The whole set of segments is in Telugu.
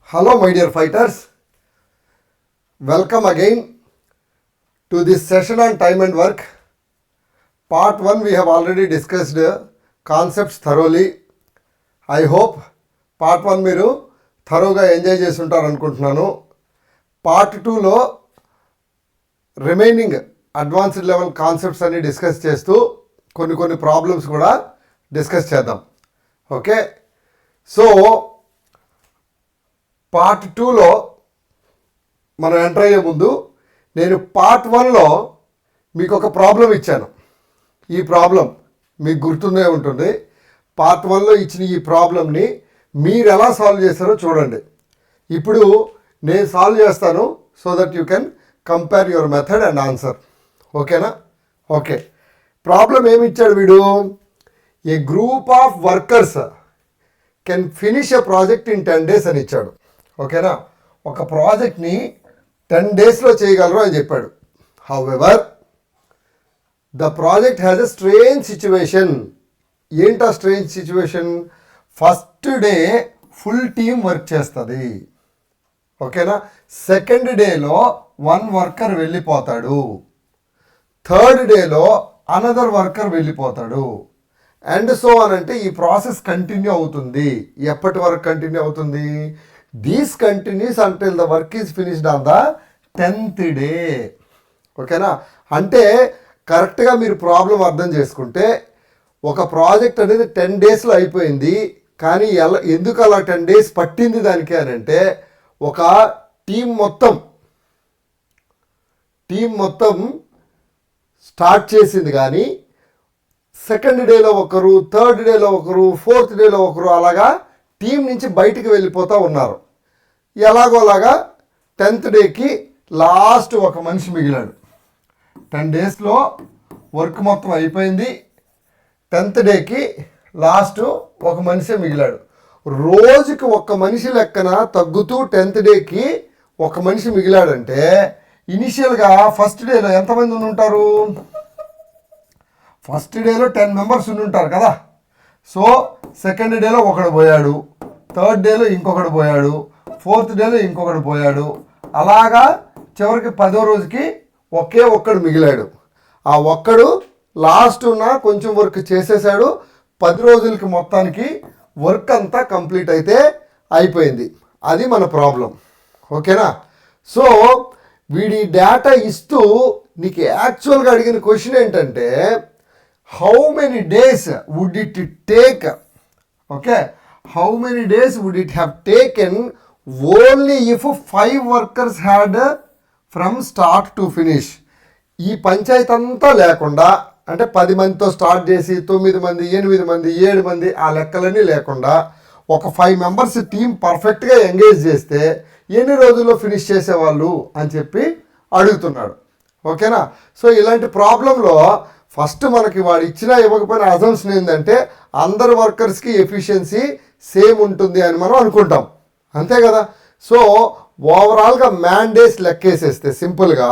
Hello, my dear fighters. Welcome again to this session on time and work. Part 1 we have already discussed concepts thoroughly. I hope part 1 మీరు థరోగా ఎంజాయ్ చేసి ఉంటారు అనుకుంటున్నాను. పార్ట్ 2లో రిమైనింగ్ అడ్వాన్స్డ్ లెవెల్ కాన్సెప్ట్స్ అన్ని డిస్కస్ చేస్తూ కొన్ని ప్రాబ్లమ్స్ కూడా డిస్కస్ చేద్దాం. ఓకే, సో పార్ట్ 2లో మనం ఎంటర్ అయ్యే ముందు నేను పార్ట్ 1లో మీకు ఒక ప్రాబ్లం ఇచ్చాను. ఈ ప్రాబ్లం మీకు గుర్తుండే ఉంటుంది. పార్ట్ 1లో ఇచ్చిన ఈ ప్రాబ్లంని మీరు ఎలా సాల్వ్ చేస్తారో చూడండి. ఇప్పుడు నేను సాల్వ్ చేస్తాను so that you can compare your method and answer. ఓకేనా? ఓకే, ప్రాబ్లం ఏమి ఇచ్చాడు వీడు? A group of workers can finish a project in 10 days అని ఇచ్చాడు. ఓకేనా? ఒక ప్రాజెక్ట్ని 10 daysలో చేయగలరు అని చెప్పాడు. However the project has a strange situation. ఏంటా strange situation? First day full team work చేస్తుంది. ఓకేనా? సెకండ్ డేలో 1 వర్కర్ వెళ్ళిపోతాడు. థర్డ్ డేలో అనదర్ వర్కర్ వెళ్ళిపోతాడు. అండ్ సో అని అంటే ఈ ప్రాసెస్ కంటిన్యూ అవుతుంది. ఎప్పటి వరకు కంటిన్యూ అవుతుంది? These continuous until the work is finished on the 10th day. ఓకేనా? అంటే కరెక్ట్గా మీరు ప్రాబ్లం అర్థం చేసుకుంటే ఒక ప్రాజెక్ట్ అనేది 10 daysలో అయిపోయింది. కానీ ఎందుకు అలా 10 days పట్టింది దానికి అని అంటే ఒక టీం మొత్తం స్టార్ట్ చేసింది. కానీ సెకండ్ డేలో ఒకరు, థర్డ్ డేలో ఒకరు, ఫోర్త్ డేలో ఒకరు అలాగా టీం నుంచి బయటికి వెళ్ళిపోతూ ఉన్నారు. ఎలాగోలాగా 10th డేకి లాస్ట్ ఒక మనిషి మిగిలాడు. 10 daysలో వర్క్ మొత్తం అయిపోయింది. 10th డేకి లాస్ట్ ఒక మనిషి మిగిలాడు. రోజుకి ఒక మనిషి లెక్కన తగ్గుతూ 10th డేకి ఒక మనిషి మిగిలాడంటే ఇనిషియల్గా ఫస్ట్ డేలో ఎంతమంది ఉంటారు? ఫస్ట్ డేలో 10 members ఉంటారు కదా. సో సెకండ్ డేలో ఒకడు పోయాడు, థర్డ్ డేలో ఇంకొకడు పోయాడు, ఫోర్త్ డేలో ఇంకొకడు పోయాడు. అలాగా చివరికి 10వ రోజుకి ఒకే ఒక్కడు మిగిలాడు. ఆ ఒక్కడు లాస్ట్ ఉన్న కొంచెం వర్క్ చేసేసాడు. 10 రోజులకి మొత్తానికి వర్క్ అంతా కంప్లీట్ అయితే అయిపోయింది. అది మన ప్రాబ్లం. ఓకేనా? సో వీడి డేటా ఇస్తూ నీకు యాక్చువల్గా అడిగిన క్వశ్చన్ ఏంటంటే how many days would it take? Okay, how many days would it have taken only if 5 workers had from start to finish. ఈ పంచాయతీ అంతా లేకుండా అంటే 10 మందితో స్టార్ట్ చేసి 9 మంది, 8 మంది, 7 మంది ఆ లెక్కలన్నీ లేకుండా ఒక 5 members టీం పర్ఫెక్ట్గా ఎంగేజ్ చేస్తే ఎన్ని రోజుల్లో ఫినిష్ చేసేవాళ్ళు అని చెప్పి అడుగుతున్నాడు. ఓకేనా? సో ఇలాంటి ప్రాబ్లంలో ఫస్ట్ మనకి వాడు ఇచ్చినా ఇవ్వకపోయినా అజంప్షన్ ఏంటంటే అందరు వర్కర్స్కి ఎఫిషియన్సీ సేమ్ ఉంటుంది అని మనం అనుకుంటాం. అంతే కదా? సో ఓవరాల్గా మ్యాన్ డేస్ లెక్కేసేస్తే సింపుల్గా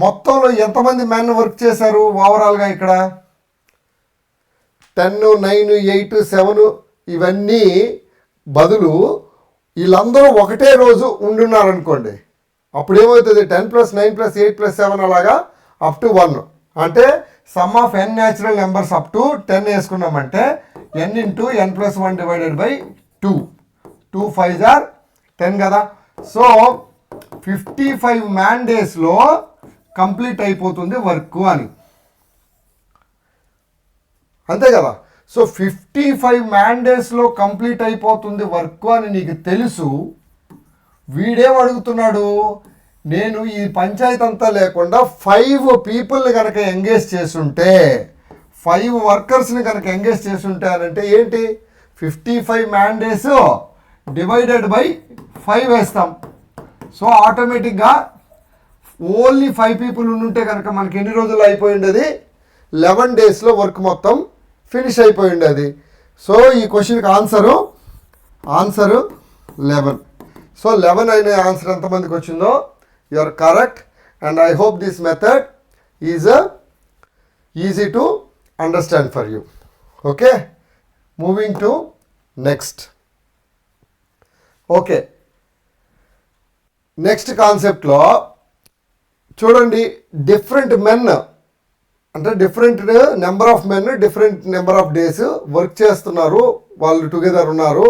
మొత్తంలో ఎంతమంది మ్యాన్ వర్క్ చేశారు ఓవరాల్గా ఇక్కడ 10, 9, 8, 7 ఇవన్నీ బదులు వీళ్ళందరూ ఒకటే రోజు ఉండున్నారనుకోండి. అప్పుడు ఏమవుతుంది? 10 + 9 + 8 + 7 అలాగా అప్ టు 1 అంటే some of n natural numbers up to 10 వేసుకున్నామంటే n × n + 1 / 2. 2 5s are 10 కదా. సో 55 మ్యాన్ డేస్లో కంప్లీట్ అయిపోతుంది వర్క్ అని. అంతే కదా? సో 55 మ్యాన్ డేస్లో కంప్లీట్ అయిపోతుంది వర్క్ అని నీకు తెలుసు. వీడేం అడుగుతున్నాడు? నేను ఈ పంచాయతీ అంతా లేకుండా 5 పీపుల్ని కనుక ఎంగేజ్ చేస్తుంటే 5 వర్కర్స్ని కనుక ఎంగేజ్ చేస్తుంటే అని అంటే ఏంటి? 55 మ్యాన్ డేస్ డివైడెడ్ బై 5 వేస్తాం. సో ఆటోమేటిక్గా ఓన్లీ 5 people ఉంటే కనుక మనకి ఎన్ని రోజుల్లో అయిపోయి ఉండేది? 11 daysలో వర్క్ మొత్తం ఫినిష్ అయిపోయి ఉండేది. సో ఈ క్వశ్చన్కి ఆన్సరు 11. సో 11 అనే ఆన్సర్ ఎంతమందికి వచ్చిందో you are correct. And I hope this method is easy to understand for you. Okay, moving to next. Okay, next కాన్సెప్ట్లో చూడండి, డిఫరెంట్ మెన్ అంటే different number of men different number of days work చేస్తున్నారు, వాళ్ళు టుగెదర్ ఉన్నారు.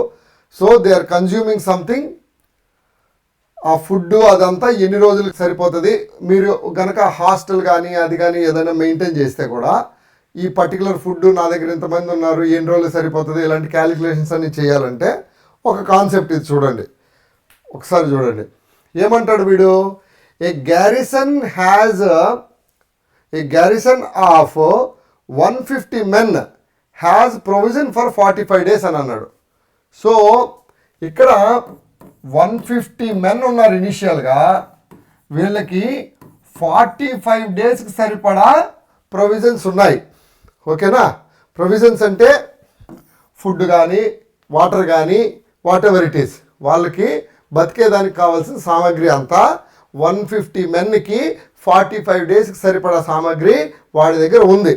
So they are consuming something. ఆ ఫుడ్ అదంతా ఎన్ని రోజులకు సరిపోతుంది, మీరు కనుక హాస్టల్ కానీ అది కానీ ఏదైనా మెయింటైన్ చేస్తే కూడా ఈ పర్టికులర్ ఫుడ్ నా దగ్గర ఇంతమంది ఉన్నారు, ఎన్ని రోజులు సరిపోతుంది, ఇలాంటి క్యాలిక్యులేషన్స్ అన్ని చేయాలంటే ఒక కాన్సెప్ట్ ఇది చూడండి, ఒకసారి చూడండి. ఏమంటాడు వీడు, a garrison of 150 men has provision for 45 days అని అన్నాడు. సో ఇక్కడ 150 men ఉన్నారు ఇనిషియల్గా, వీళ్ళకి 45 daysకి సరిపడా ప్రొవిజన్స్ ఉన్నాయి. ఓకేనా? ప్రొవిజన్స్ అంటే ఫుడ్ కానీ వాటర్ కానీ వాట్ ఎవర్ ఇట్ ఈస్, వాళ్ళకి బతికేదానికి కావాల్సిన సామాగ్రి అంతా 150 menకి 45 daysకి సరిపడా సామాగ్రి వాడి దగ్గర ఉంది.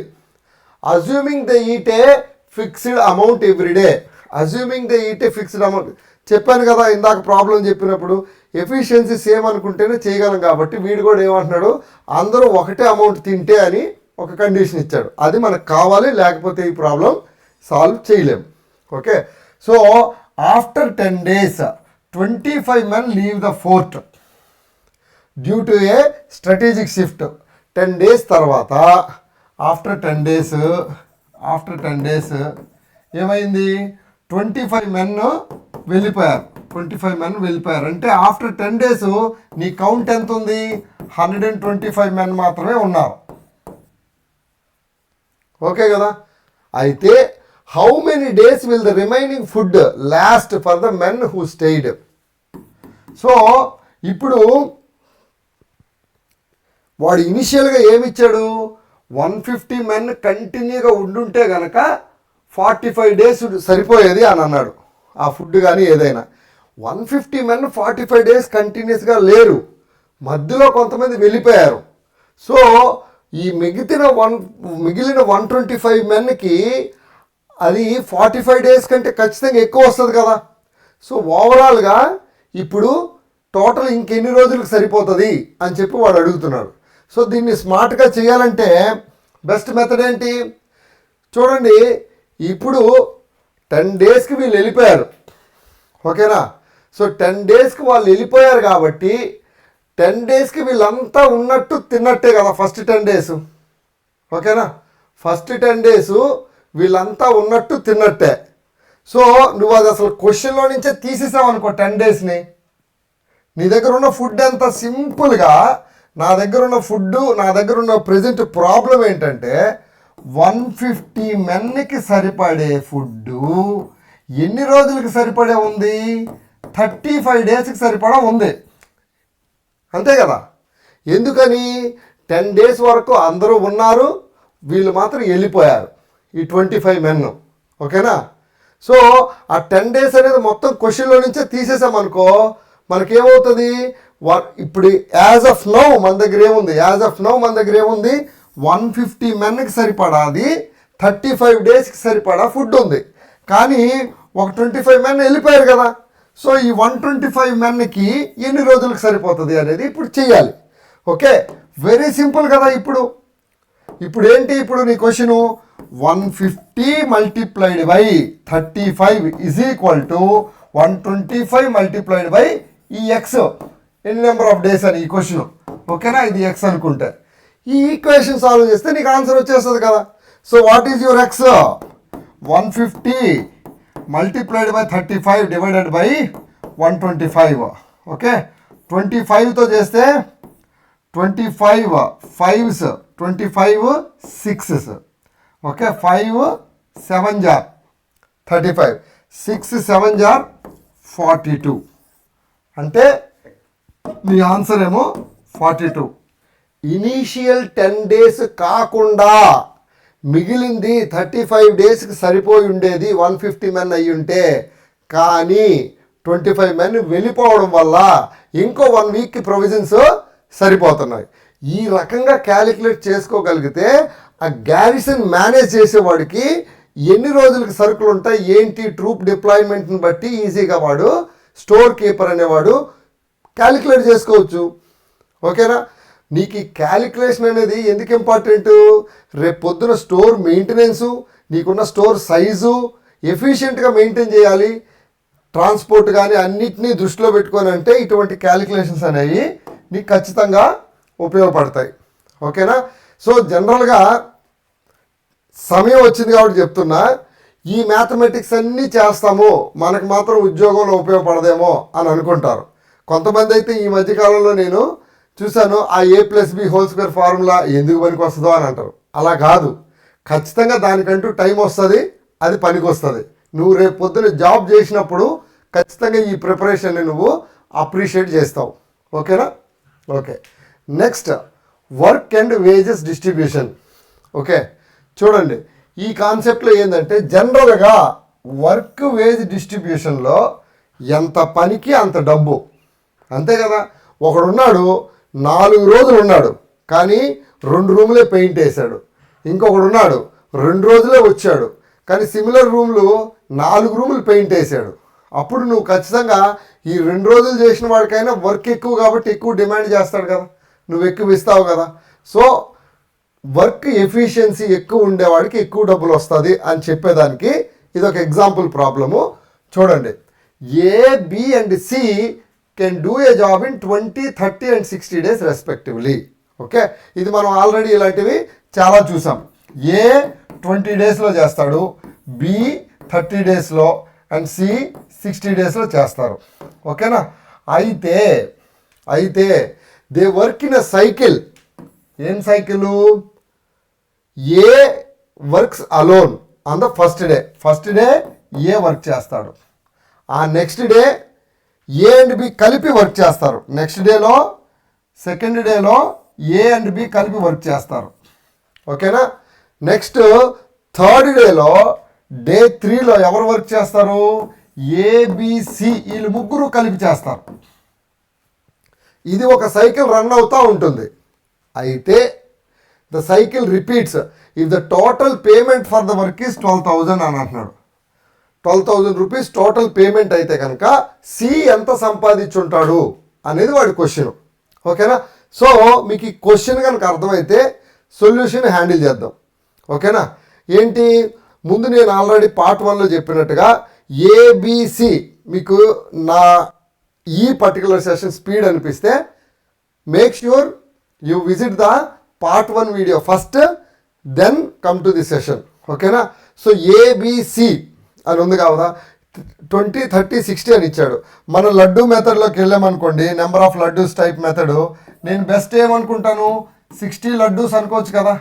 Assuming the eat a fixed amount everyday. Assuming the eat a fixed amount చెప్పాను కదా ఇందాక ప్రాబ్లం చెప్పినప్పుడు, ఎఫిషియన్సీ సేమ్ అనుకుంటేనే చేయగలం. కాబట్టి వీడు కూడా ఏమంటున్నాడు, అందరూ ఒకటే అమౌంట్ తింటే అని ఒక కండిషన్ ఇచ్చాడు. అది మనకు కావాలి, లేకపోతే ఈ ప్రాబ్లం సాల్వ్ చేయలేము. Okay, so after 10 days 25 men leave the fort due to A strategic shift. 10 days తర్వాత ఆఫ్టర్ 10 days ఏమైంది, 25 men వెళ్ళిపోయారు. 25 men వెళ్ళిపోయారు అంటే ఆఫ్టర్ 10 days నీ కౌంట్ ఎంత ఉంది, 125 men మాత్రమే ఉన్నారు. ఓకే కదా? అయితే how many days will the remaining food last for the men who stayed. So ఇప్పుడు వాడు ఇనిషియల్గా ఏమిచ్చాడు, 150 men కంటిన్యూగా ఉండుంటే కనుక 45 days సరిపోయేది అని అన్నాడు. ఆ ఫుడ్ కానీ ఏదైనా 150 men 45 days కంటిన్యూస్గా లేరు, మధ్యలో కొంతమంది వెళ్ళిపోయారు. సో ఈ మిగిలిన 125 menకి అది 45 days కంటే ఖచ్చితంగా ఎక్కువ వస్తుంది కదా. సో ఓవరాల్గా ఇప్పుడు టోటల్ ఇంకెన్ని రోజులకు సరిపోతుంది అని చెప్పి వాడు అడుగుతున్నాడు. సో దీన్ని స్మార్ట్గా చేయాలంటే బెస్ట్ మెథడ్ ఏంటి చూడండి. ఇప్పుడు 10 daysకి వీళ్ళు వెళ్ళిపోయారు. ఓకేనా? సో 10 daysకి వాళ్ళు వెళ్ళిపోయారు కాబట్టి 10 daysకి వీళ్ళంతా ఉన్నట్టు తిన్నట్టే కదా ఫస్ట్ 10 days. ఓకేనా? ఫస్ట్ 10 days వీళ్ళంతా ఉన్నట్టు తిన్నట్టే. సో నువ్వు అది అసలు క్వశ్చన్లో నుంచే తీసేసావు అనుకో 10 daysని. నీ దగ్గర ఉన్న ఫుడ్ అంతా సింపుల్గా, నా దగ్గర ఉన్న ప్రజెంట్ ప్రాబ్లం ఏంటంటే 150 menకి సరిపడే ఫుడ్డు ఎన్ని రోజులకి సరిపడే ఉంది, 35 daysకి సరిపడా ఉంది. అంతే కదా? ఎందుకని 10 days వరకు అందరూ ఉన్నారు, వీళ్ళు మాత్రం వెళ్ళిపోయారు, ఈ 25 men. ఓకేనా? సో ఆ 10 days అనేది మొత్తం క్వశ్చన్లో నుంచే తీసేసామనుకో మనకేమవుతుంది, ఇప్పుడు యాజ్ ఆఫ్ నౌ మన దగ్గర ఏముంది 150 menకి సరిపడాది 35 daysకి సరిపడా ఫుడ్ ఉంది. కానీ ఒక 25 men వెళ్ళిపోయారు కదా. సో ఈ 125 menకి ఎన్ని రోజులకు సరిపోతుంది అనేది ఇప్పుడు చెయ్యాలి. ఓకే, వెరీ సింపుల్ కదా. ఇప్పుడు ఏంటి, ఇప్పుడు నీ question 150 multiplied by 35 is equal to 125 multiplied by ఈ ఎక్స్ ఎన్ని నెంబర్ ఆఫ్ డేస్ అని ఈ క్వశ్చన్. ఓకేనా? ఇది ఎక్స్ అనుకుంటే ఈ ఈక్వేషన్ సాల్వ్ చేస్తే నీకు ఆన్సర్ వచ్చేస్తుంది కదా. So what is your X, 150 multiplied by 35 divided by 125. Okay, 25తో చేస్తే 25 5s 25 6s. Okay, 5 7 jar 35, 6 7 jar 42. అంటే నీ ఆన్సర్ ఏమో 42. ఇనీషియల్ 10 days కాకుండా మిగిలింది 35 daysకి సరిపోయి ఉండేది 150 men అయ్యి ఉంటే, కానీ 25 men వెళ్ళిపోవడం వల్ల ఇంకో 1 weekకి ప్రొవిజన్స్ సరిపోతున్నాయి. ఈ రకంగా క్యాలిక్యులేట్ చేసుకోగలిగితే ఆ గ్యారిసన్ మేనేజ్ చేసేవాడికి ఎన్ని రోజులకి సరుకులు ఉంటాయి ఏంటి ట్రూప్ డిప్లాయ్మెంట్ని బట్టి ఈజీగా వాడు స్టోర్ కీపర్ అనేవాడు క్యాలిక్యులేట్ చేసుకోవచ్చు. ఓకేనా? నీకు ఈ క్యాలిక్యులేషన్ అనేది ఎందుకు ఇంపార్టెంట్? రేపు పొద్దున స్టోర్ మెయింటెనెన్సు, నీకున్న స్టోర్ సైజు ఎఫిషియెంట్గా మెయింటైన్ చేయాలి, ట్రాన్స్పోర్ట్ కానీ అన్నిటినీ దృష్టిలో పెట్టుకొని అంటే ఇటువంటి క్యాలిక్యులేషన్స్ అనేవి నీకు ఖచ్చితంగా ఉపయోగపడతాయి. ఓకేనా? సో జనరల్గా సమయం వచ్చింది కాబట్టి చెప్తున్నా, ఈ మ్యాథమెటిక్స్ అన్నీ చేస్తాము మనకు మాత్రం ఉద్యోగంలో ఉపయోగపడదేమో అని అనుకుంటారు. కొంతమంది అయితే ఈ మధ్యకాలంలో నేను చూశాను, ఆ A+B² ఫార్ములా ఎందుకు పనికి వస్తుందో అని అంటారు. అలా కాదు, ఖచ్చితంగా దానికంటూ టైం వస్తుంది, అది పనికి వస్తుంది. నువ్వు రేపు పొద్దున జాబ్ చేసినప్పుడు ఖచ్చితంగా ఈ ప్రిపరేషన్ని నువ్వు అప్రిషియేట్ చేస్తావు. ఓకేనా? Okay, next work and wages distribution. Okay, చూడండి ఈ కాన్సెప్ట్లో ఏంటంటే జనరల్గా వర్క్ వేజ్ డిస్ట్రిబ్యూషన్లో ఎంత పనికి అంత డబ్బు, అంతే కదా. ఒకడున్నాడు 4 రోజులు ఉన్నాడు కానీ 2 రూములే పెయింట్ వేశాడు. ఇంకొకడు ఉన్నాడు 2 రోజులే వచ్చాడు కానీ సిమిలర్ రూమ్లు 4 రూములు పెయింట్ వేసాడు. అప్పుడు నువ్వు ఖచ్చితంగా ఈ 2 రోజులు చేసిన వాడికైనా వర్క్ ఎక్కువ కాబట్టి ఎక్కువ డిమాండ్ చేస్తాడు కదా, నువ్వు ఎక్కువ ఇస్తావు కదా. సో వర్క్ ఎఫిషియన్సీ ఎక్కువ ఉండేవాడికి ఎక్కువ డబ్బులు వస్తుంది అని చెప్పేదానికి ఇది ఒక ఎగ్జాంపుల్ ప్రాబ్లము. చూడండి, A, B and C can do a job in 20, 30 and 60 days respectively. Okay, ఇది మనం ఆల్రెడీ ఇలాంటివి చాలా చూసాం. A 20 డేస్లో చేస్తాడు, B 30 డేస్లో అండ్ C 60 డేస్లో చేస్తారు. ఓకేనా? అయితే they work in a cycle. ఏం cycle? A works alone on the first day A work చేస్తాడు, ఆ next day A and B కలిపి వర్క్ చేస్తారు, నెక్స్ట్ డేలో సెకండ్ డేలో ఏ అండ్ బి కలిపి వర్క్ చేస్తారు. ఓకేనా? నెక్స్ట్ థర్డ్ డేలో డే 3లో ఎవరు వర్క్ చేస్తారు? ఏబిసి వీళ్ళు ముగ్గురు కలిపి చేస్తారు. ఇది ఒక సైకిల్ రన్ అవుతూ ఉంటుంది. అయితే the cycle repeats if the total payment for the work is 12,000 అని అంటున్నాడు. 12,000 రూపీస్ టోటల్ పేమెంట్ అయితే కనుక సి ఎంత సంపాదించుంటాడు అనేది వాడి క్వశ్చన్. ఓకేనా? సో మీకు ఈ క్వశ్చన్ కనుక అర్థమైతే సొల్యూషన్ హ్యాండిల్ చేద్దాం. ఓకేనా? ఏంటి, ముందు నేను ఆల్రెడీ పార్ట్ 1లో చెప్పినట్టుగా ఏబిసి మీకు నా ఈ పర్టికులర్ సెషన్ స్పీడ్ అనిపిస్తే make sure you visit the part 1 video first, then come to the session. ఓకేనా? సో ఏబిసి అని ఉంది కదా, 20, 30, 60 అని ఇచ్చాడు. మనం లడ్డూ మెథడ్లోకి వెళ్ళామనుకోండి, number of laddoos type method, నేను బెస్ట్ ఏమనుకుంటాను 60 లడ్డూస్ అనుకోవచ్చు కదా,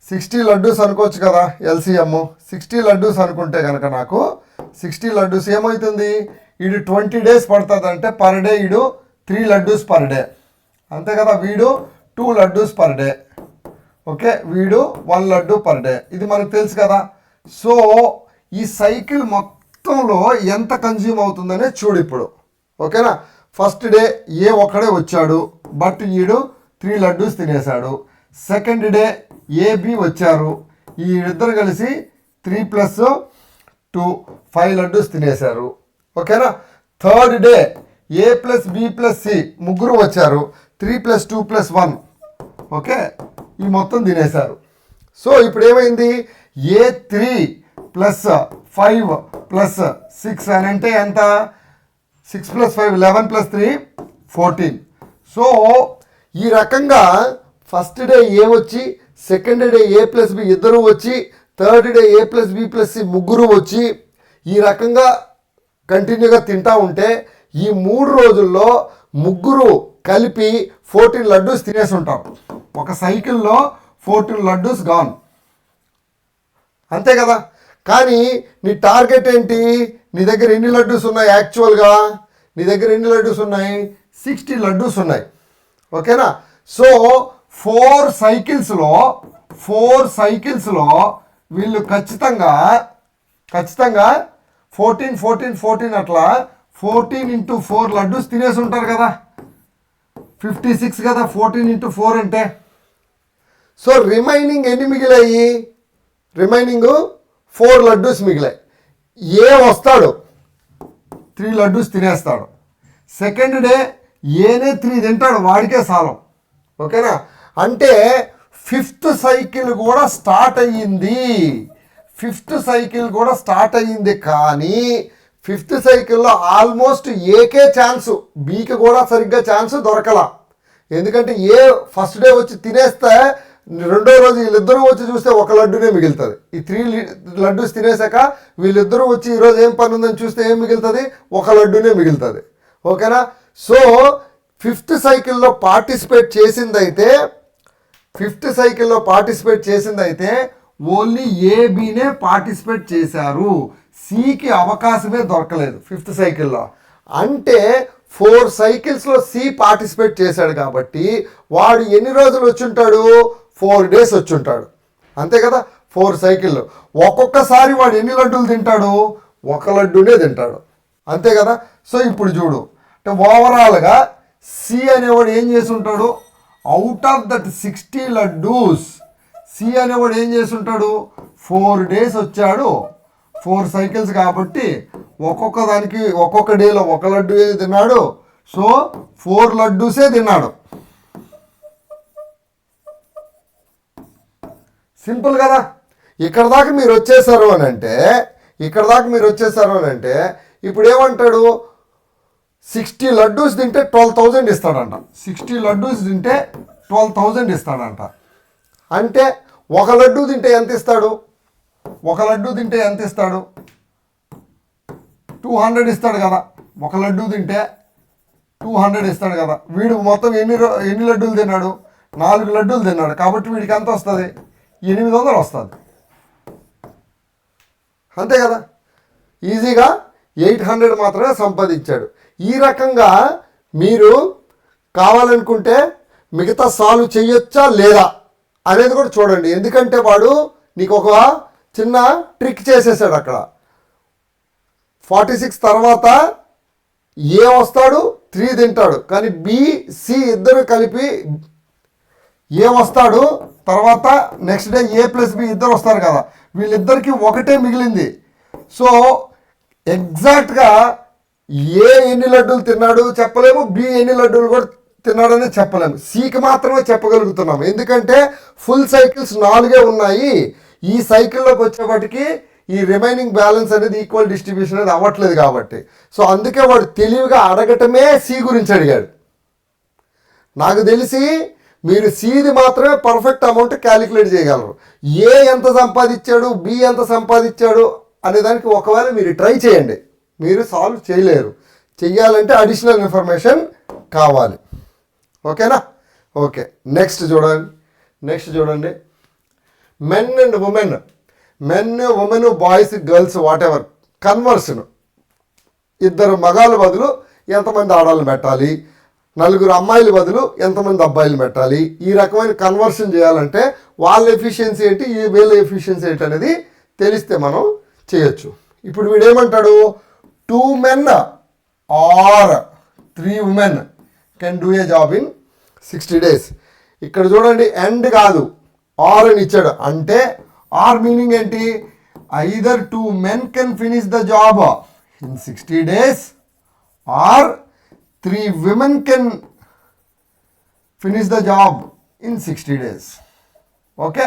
60 లడ్డూస్ అనుకోవచ్చు కదా. ఎల్సిఎం 60 లడ్డూస్ అనుకుంటే కనుక నాకు 60 లడ్డూస్ ఏమవుతుంది, వీడు 20 డేస్ పడుతుంది అంటే పర్ డే వీడు 3 లడ్డూస్ పర్ డే, అంతే కదా. వీడు 2 లడ్డూస్ పర్ డే, ఓకే, వీడు 1 లడ్డూ పర్ డే, ఇది మనకు తెలుసు కదా. సో ఈ సైకిల్ మొత్తంలో ఎంత కన్జ్యూమ్ అవుతుందనే చూడు ఇప్పుడు. ఓకేనా? ఫస్ట్ డే ఏ ఒక్కడే వచ్చాడు బట్ వీడు 3 లడ్డూస్ తినేశాడు. సెకండ్ డే ఏబి వచ్చారు, ఈ ఇద్దరు కలిసి 3 + 2 5 లడ్డూస్ తినేశారు. ఓకేనా? థర్డ్ డే ఏ ప్లస్ బి ప్లస్ సి ముగ్గురు వచ్చారు, 3 + 2 + 1, ఓకే, ఈ మొత్తం తినేశారు. సో ఇప్పుడు ఏమైంది, ఏ3 + 5 + 6 అని అంటే ఎంత, 6 + 5 11 + 3 14. సో ఈ రకంగా ఫస్ట్ డే ఏ వచ్చి, సెకండ్ డే ఏ ప్లస్ బి ఇద్దరు వచ్చి, థర్డ్ డే ఏ ప్లస్ బి ప్లస్ సి ముగ్గురు వచ్చి ఈ రకంగా కంటిన్యూగా తింటా ఉంటే ఈ 3 రోజుల్లో ముగ్గురు కలిపి 14 లడ్డూస్ తినేసి ఉంటారు. ఒక సైకిల్లో 14 లడ్డూస్ గాన్, అంతే కదా. కానీ నీ టార్గెట్ ఏంటి, నీ దగ్గర ఎన్ని లడ్డూస్ ఉన్నాయి, యాక్చువల్గా నీ దగ్గర ఎన్ని లడ్డూస్ ఉన్నాయి, 60 లడ్డూస్ ఉన్నాయి. ఓకేనా? సో 4 సైకిల్స్లో వీళ్ళు ఖచ్చితంగా 14 అట్లా 14 × 4 లడ్డూస్ తినేసి ఉంటారు కదా, 56 కదా 14 × 4 అంటే. సో రిమైనింగ్ ఎన్ని మిగిలాయి, రిమైనింగ్ 4 లడ్డూస్ మిగిలాయి. ఏ వస్తాడు 3 లడ్డూస్ తినేస్తాడు. సెకండ్ డే ఏనే 3 తింటాడు, వాడికే సాలం. ఓకేనా? అంటే 5th సైకిల్ కూడా స్టార్ట్ అయ్యింది. 5th సైకిల్ కూడా స్టార్ట్ అయ్యింది. కానీ 5th సైకిల్లో ఆల్మోస్ట్ ఏకే ఛాన్సు, బీకి కూడా సరిగ్గా ఛాన్స్ దొరకలా. ఎందుకంటే ఏ ఫస్ట్ డే వచ్చి తినేస్తే రెండో రోజు వీళ్ళిద్దరూ వచ్చి చూస్తే ఒక లడ్డునే మిగులుతుంది. ఈ 3 లడ్డూస్ తినేసాక వీళ్ళిద్దరూ వచ్చి ఈరోజు ఏం పని ఉందని చూస్తే ఏం మిగులుతుంది? ఒక లడ్డునే మిగులుతుంది. ఓకేనా? సో 5th సైకిల్లో పార్టిసిపేట్ చేసిందైతే ఓన్లీ ఏబీనే పార్టిసిపేట్ చేశారు. సికి అవకాశమే దొరకలేదు 5th సైకిల్లో. అంటే 4 సైకిల్స్లో సి పార్టిసిపేట్ చేశాడు కాబట్టి వాడు ఎన్ని రోజులు వచ్చుంటాడు? 4 డేస్ వచ్చుంటాడు. అంతే కదా? 4 సైకిళ్ళు. ఒక్కొక్కసారి వాడు ఎన్ని లడ్డూలు తింటాడు? 1 లడ్డూనే తింటాడు. అంతే కదా? సో ఇప్పుడు చూడు, అంటే ఓవరాల్గా సి అనేవాడు ఏం చేసి ఉంటాడు? Out of that 60 laddoos C అనేవాడు ఏం చేసి ఉంటాడు? 4 డేస్ వచ్చాడు, 4 సైకిల్స్ కాబట్టి ఒక్కొక్క దానికి ఒక్కొక్క డేలో 1 లడ్డు తిన్నాడు. సో 4 లడ్డూసే తిన్నాడు. సింపుల్ కదా? ఇక్కడ దాకా మీరు వచ్చేసారు అని అంటే ఇప్పుడు ఏమంటాడు? 60 లడ్డూస్ తింటే 12,000 ఇస్తాడంట. 60 లడ్డూస్ తింటే 12,000 ఇస్తాడంట. అంటే 1 లడ్డూ తింటే ఎంత ఇస్తాడు? 200 ఇస్తాడు కదా. 1 లడ్డూ తింటే 200 ఇస్తాడు కదా. వీడు మొత్తం ఎన్ని లడ్డూలు తిన్నాడు? 4 లడ్డూలు తిన్నాడు. కాబట్టి వీడికి ఎంత వస్తుంది? 800 వస్తుంది. అంతే కదా? ఈజీగా 800 మాత్రమే సంపాదించాడు. ఈ రకంగా మీరు కావాలనుకుంటే మిగతా సాల్వ్ చేయొచ్చా లేదా అనేది కూడా చూడండి. ఎందుకంటే వాడు నీకు ఒక చిన్న ట్రిక్ చేసేసాడు అక్కడ. 46 తర్వాత ఏ వస్తాడు? 3 తింటాడు. కానీ బి సి ఇద్దరు కలిపి ఏ వస్తాడు, తర్వాత నెక్స్ట్ డే ఏ ప్లస్ బి ఇద్దరు వస్తారు కదా, వీళ్ళిద్దరికి ఒకటే మిగిలింది. సో ఎగ్జాక్ట్గా ఏ ఎన్ని లడ్డూలు తిన్నాడు చెప్పలేము, బి ఎన్ని లడ్డూలు కూడా తిన్నాడని చెప్పలేము. సికి మాత్రమే చెప్పగలుగుతున్నాము. ఎందుకంటే ఫుల్ సైకిల్స్ 4 ఉన్నాయి. ఈ సైకిల్లోకి వచ్చేప్పటికి ఈ రిమైనింగ్ బ్యాలెన్స్ అనేది ఈక్వల్ డిస్ట్రిబ్యూషన్ అనేది అవ్వట్లేదు కాబట్టి. సో అందుకే వాడు తెలివిగా అడగటమే సి గురించి అడిగాడు. నాకు తెలిసి మీరు సిది మాత్రమే పర్ఫెక్ట్ అమౌంట్ క్యాలిక్యులేట్ చేయగలరు. ఏ ఎంత సంపాదించాడు, బి ఎంత సంపాదించాడు అనేదానికి ఒకవేళ మీరు ట్రై చేయండి, మీరు సాల్వ్ చేయలేరు. చెయ్యాలంటే అడిషనల్ ఇన్ఫర్మేషన్ కావాలి. ఓకేనా? ఓకే, నెక్స్ట్ చూడండి. Men and women, boys, girls, what ever conversion. 2 మగాళ్ళ బదులు ఎంతమంది ఆడవాళ్ళని పెట్టాలి, 4 అమ్మాయిల బదులు ఎంతమంది అబ్బాయిలు పెట్టాలి, ఈ రకమైన కన్వర్షన్ చేయాలంటే వాళ్ళ ఎఫిషియన్సీ ఏంటి, వీళ్ళ ఎఫిషియన్సీ ఏంటి అనేది తెలిస్తే మనం చేయొచ్చు. ఇప్పుడు వీడేమంటాడు? 2 men or 3 women can do a job in 60 days. ఇక్కడ చూడండి, ఎండ్ కాదు ఆర్ అని ఇచ్చాడు. అంటే ఆర్ మీనింగ్ ఏంటి? Either 2 men can finish the job in 60 days or 3 women can finish the job in 60 days. Okay,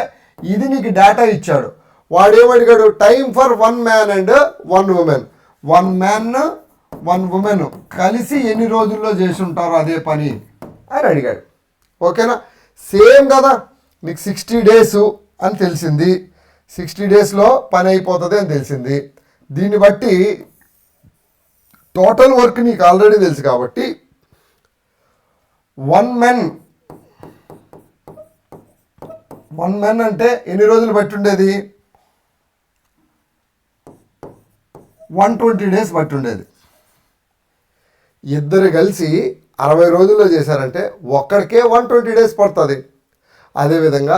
ఇది నీకు డేటా ఇచ్చాడు. వాడేమడిగాడు? Time for 1 man and 1 woman. 1 man 1 woman కలిసి ఎన్ని రోజుల్లో చేసి ఉంటారో అదే పని అని అడిగాడు. ఓకేనా? సేమ్ కదా, నీకు 60 days అని తెలిసింది, 60 daysలో పని అయిపోతుంది అని తెలిసింది. దీన్ని బట్టి టోటల్ వర్క్ నీకు ఆల్రెడీ తెలుసు కాబట్టి 1 men అంటే ఎన్ని రోజులు బట్టి ఉండేది? 120 days బట్టి ఉండేది. ఇద్దరు కలిసి 60 రోజుల్లో చేశారంటే ఒక్కడికే 120 days పడుతుంది. అదేవిధంగా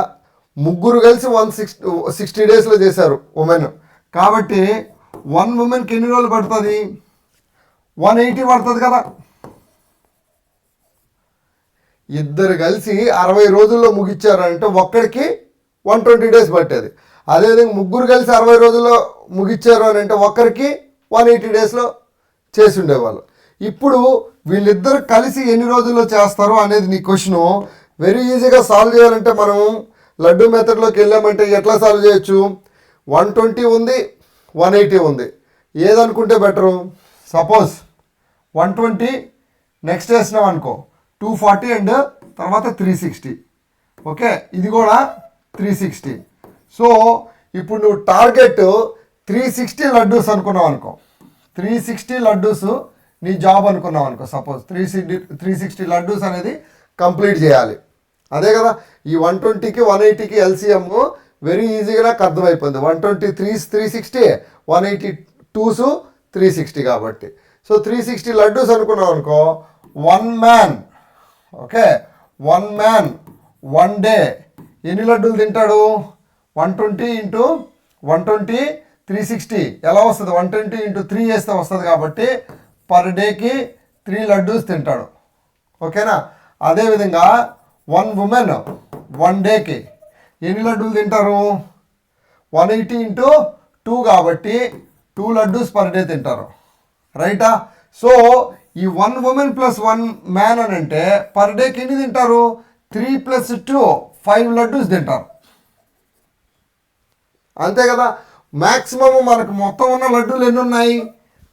ముగ్గురు కలిసి 160 daysలో చేశారు ఉమెన్. కాబట్టి 1 womanకి ఎన్ని రోజులు పడుతుంది? 180 పడుతుంది కదా. ఇద్దరు కలిసి 60 రోజుల్లో ముగిచ్చారంటే ఒక్కడికి 120 days పట్టేది. అదేవిధంగా ముగ్గురు కలిసి 60 రోజుల్లో ముగిచ్చారు అని అంటే ఒక్కరికి 180 daysలో చేసి ఉండేవాళ్ళు. ఇప్పుడు వీళ్ళిద్దరు కలిసి ఎన్ని రోజుల్లో చేస్తారు అనేది నీ క్వశ్చను. వెరీ ఈజీగా సాల్వ్ చేయాలంటే మనం లడ్డు మెథడ్లోకి వెళ్ళామంటే ఎట్లా సాల్వ్ చేయొచ్చు? 120 ఉంది, 180 ఉంది. ఏదనుకుంటే బెటరు? సపోజ్ 120 నెక్స్ట్ వేసినాం అనుకో, 240 అండ్ తర్వాత 360. ఓకే, ఇది కూడా 360. సో ఇప్పుడు నువ్వు టార్గెట్ 360 లడ్డూస్ అనుకున్నావు అనుకో, 360 లడ్డూస్ నీ జాబ్ అనుకున్నావు అనుకో. సపోజ్ 360 లడ్డూస్ అనేది కంప్లీట్ చేయాలి. అదే కదా, ఈ 120కి 180కి ఎల్సిఎం వెరీ ఈజీగా నాకు అర్థమైపోయింది. 120 360, 180 2s 360 కాబట్టి. సో 360 లడ్డూస్ అనుకున్నావు అనుకో, 1 మ్యాన్, ఓకే, 1 మ్యాన్ 1 డే ఎన్ని లడ్డూలు తింటాడు? 120 ఇంటూ 120 360 ఎలా వస్తుంది? 120 ఇంటూ 3 చేస్తే వస్తుంది కాబట్టి పర్ డేకి 3 లడ్డూస్ తింటాడు. ఓకేనా? అదేవిధంగా 1 ఉమెన్ 1 డేకి ఎన్ని లడ్డూలు తింటారు? 180 ఇంటూ 2 కాబట్టి 2 లడ్డూస్ పర్ డే తింటారు. రైటా? సో ఈ 1 ఉమెన్ ప్లస్ 1 మ్యాన్ అని అంటే పర్ డేకి ఎన్ని తింటారు? 3 + 2 5 లడ్డూస్ తింటారు. అంతే కదా. మ్యాక్సిమం మనకు మొత్తం ఉన్న లడ్డూలు ఎన్ని ఉన్నాయి?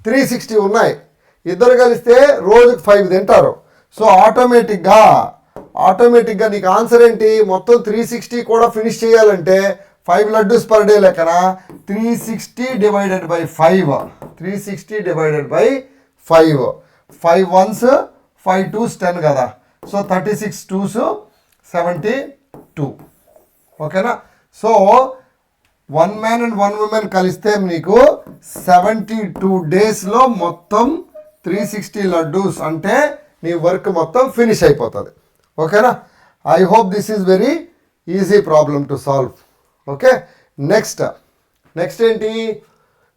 360 ఉన్నాయి. ఇద్దరు కలిస్తే రోజుకి 5 తింటారు. సో ఆటోమేటిక్గా నీకు ఆన్సర్ ఏంటి? మొత్తం 360 కూడా ఫినిష్ చేయాలంటే 5 లడ్డూస్ పర్ డే లెక్కన 360 divided by 5. 360 divided by 5. 5 1s 5 2s 10 కదా. So 36 2s 72. ఓకేనా? సో 1 మ్యాన్ అండ్ 1 ఉమెన్ కలిస్తే మీకు 72 డేస్లో మొత్తం 360 లడ్డూస్ అంటే నీ వర్క్ మొత్తం ఫినిష్ అయిపోతుంది. ఓకేనా? I hope this is very easy problem to solve. Okay, next ఏంటి?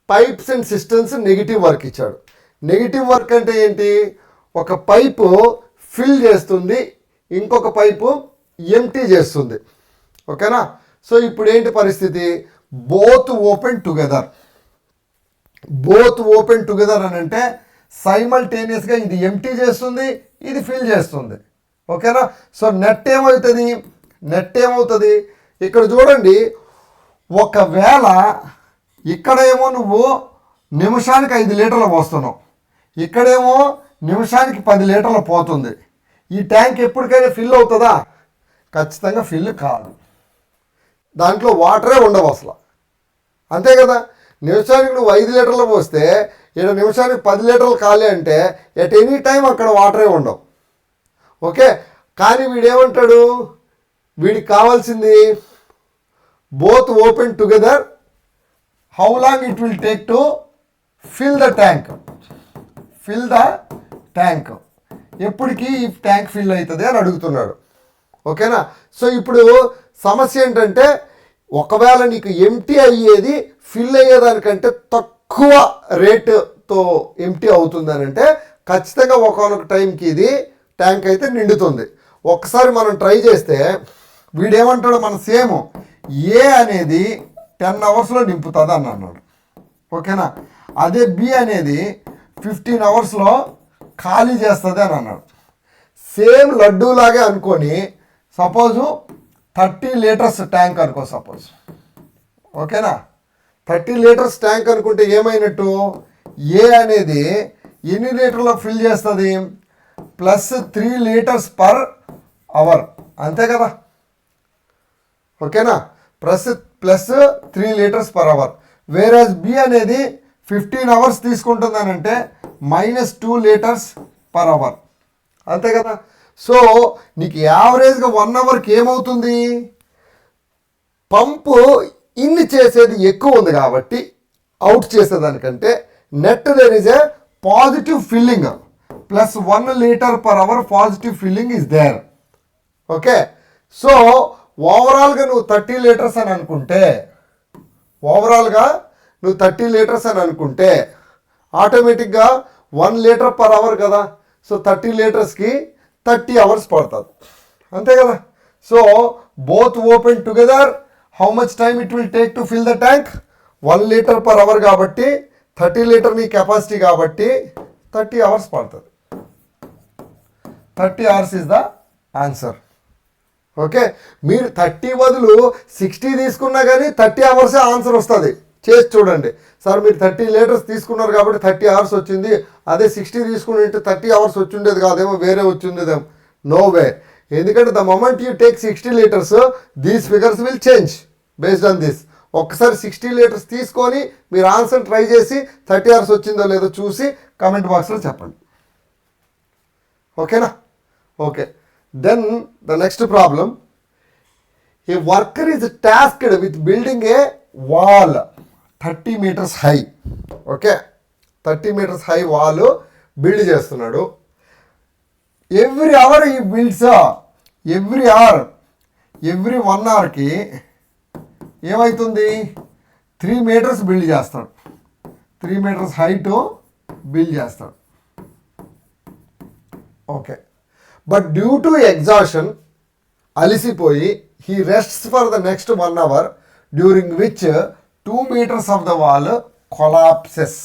Pipes and systems negative work ఇచ్చాడు. నెగిటివ్ వర్క్ అంటే ఏంటి? ఒక పైపు ఫిల్ చేస్తుంది, ఇంకొక పైపు ఎంటీ చేస్తుంది. ఓకేనా? సో ఇప్పుడు ఏంటి పరిస్థితి? బోత్ ఓపెన్ టుగెదర్ అని అంటే సైమల్టేనియస్గా ఇది ఎంటీ చేస్తుంది, ఇది ఫిల్ చేస్తుంది. ఓకేనా? సో నెట్ ఏమవుతుంది? ఇక్కడ చూడండి, ఒకవేళ ఇక్కడేమో నువ్వు నిమిషానికి 5 లీటర్లు పోస్తున్నావు, ఇక్కడేమో నిమిషానికి 10 లీటర్లు పోతుంది. ఈ ట్యాంక్ ఎప్పటికైనా ఫిల్ అవుతుందా? ఖచ్చితంగా ఫిల్ కాదు. దాంట్లో వాటరే ఉండవు అసలు. అంతే కదా. నిమిషానికి నువ్వు 5 లీటర్లు పోస్తే ఇక్కడ నిమిషానికి 10 లీటర్లు ఖాళీ అంటే ఎట్ ఎనీ టైం అక్కడ వాటరే ఉండవు. ఓకే, కానీ వీడేమంటాడు? వీడికి కావాల్సింది both open together, how long it will take to fill the tank, ఎప్పటికీ ఈ ట్యాంక్ ఫిల్ అవుతుంది అని అడుగుతున్నాడు. ఓకేనా? సో ఇప్పుడు సమస్య ఏంటంటే, ఒకవేళ నీకు ఎంటీ అయ్యేది ఫిల్ అయ్యేదానికంటే తక్కువ రేటుతో ఎంటీ అవుతుందని అంటే ఖచ్చితంగా ఒకనొక టైంకి ఇది ట్యాంక్ అయితే నిండుతుంది. ఒక్కసారి మనం ట్రై చేస్తే వీడేమంటాడు? మన సేమ్ ఏ అనేది 10 అవర్స్లో నింపుతుంది అని అన్నాడు. ఓకేనా? అదే బి అనేది 15 అవర్స్లో ఖాళీ చేస్తుంది అని అన్నాడు. సేమ్ లడ్డూలాగే అనుకొని సపోజు 30 లీటర్స్ ట్యాంక్ అనుకో సపోజ్. ఓకేనా? 30 లీటర్స్ ట్యాంక్ అనుకుంటే ఏమైనట్టు? ఏ అనేది ఎన్ని లీటర్లో ఫిల్ చేస్తుంది? +3 లీటర్స్ పర్ అవర్. అంతే కదా. ఓకేనా? +3 లీటర్స్ పర్ అవర్. వేరేజ్ బి అనేది 15 అవర్స్ తీసుకుంటుందనంటే -2 లీటర్స్ పర్ అవర్. అంతే కదా. సో నీకు యావరేజ్గా 1 అవర్కి ఏమవుతుంది? పంపు ఇన్ చేసేది ఎక్కువ ఉంది కాబట్టి అవుట్ చేసేదానికంటే net there is a positive filling +1 litre per hour positive filling is there. Okay, so ఓవరాల్గా నువ్వు 30 లీటర్స్ అని అనుకుంటే ఆటోమేటిక్గా 1 లీటర్ పర్ అవర్ కదా. సో 30 లీటర్స్కి 30 అవర్స్ పడుతుంది. అంతే కదా. So both open together, how much time it will take to fill the tank? 1 litre per hour కాబట్టి 30 లీటర్ నీ కెపాసిటీ కాబట్టి 30 అవర్స్ పడుతుంది. 30 hours is the answer. Okay, మీరు 30 బదులు 60 తీసుకున్నా కానీ 30 అవర్సే ఆన్సర్ వస్తుంది. చేసి చూడండి. సార్ మీరు 30 లీటర్స్ తీసుకున్నారు కాబట్టి 30 అవర్స్ వచ్చింది, అదే 60 తీసుకుని 30 అవర్స్ వచ్చి ఉండేది కాదేమో, వేరే వచ్చి ఉండేదేమో. No way. ఎందుకంటే the moment you take 60 litres these figures will change based on this. ఒక్కసారి 60 లీటర్స్ తీసుకొని మీరు ఆన్సర్ ట్రై చేసి 30 అవర్స్ వచ్చిందో లేదో చూసి కామెంట్ బాక్స్లో చెప్పండి. ఓకేనా? Okay. Then the next problem, a worker is tasked with building a wall 30 meters high. Okay, 30 meters high wall build చేస్తున్నాడు. Every hour he builds, every 1 hourకి ఏమవుతుంది, 3 meters బిల్డ్ చేస్తాడు. 3 meters హైట్ బిల్డ్ చేస్తాడు. Okay, but due to exhaustion అలిసిపోయి he rests for the next 1 hour during which 2 meters of the wall collapses.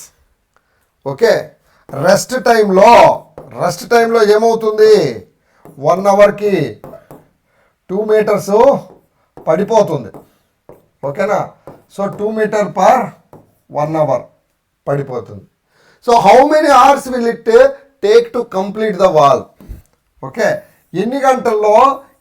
Okay, rest టైంలో ఏమవుతుంది, 1 hourకి 2 meters పడిపోతుంది. ఓకేనా? సో 2 meter పర్ 1 hour పడిపోతుంది. So how many hours will it take to complete the wall? Okay, ఎన్ని గంటల్లో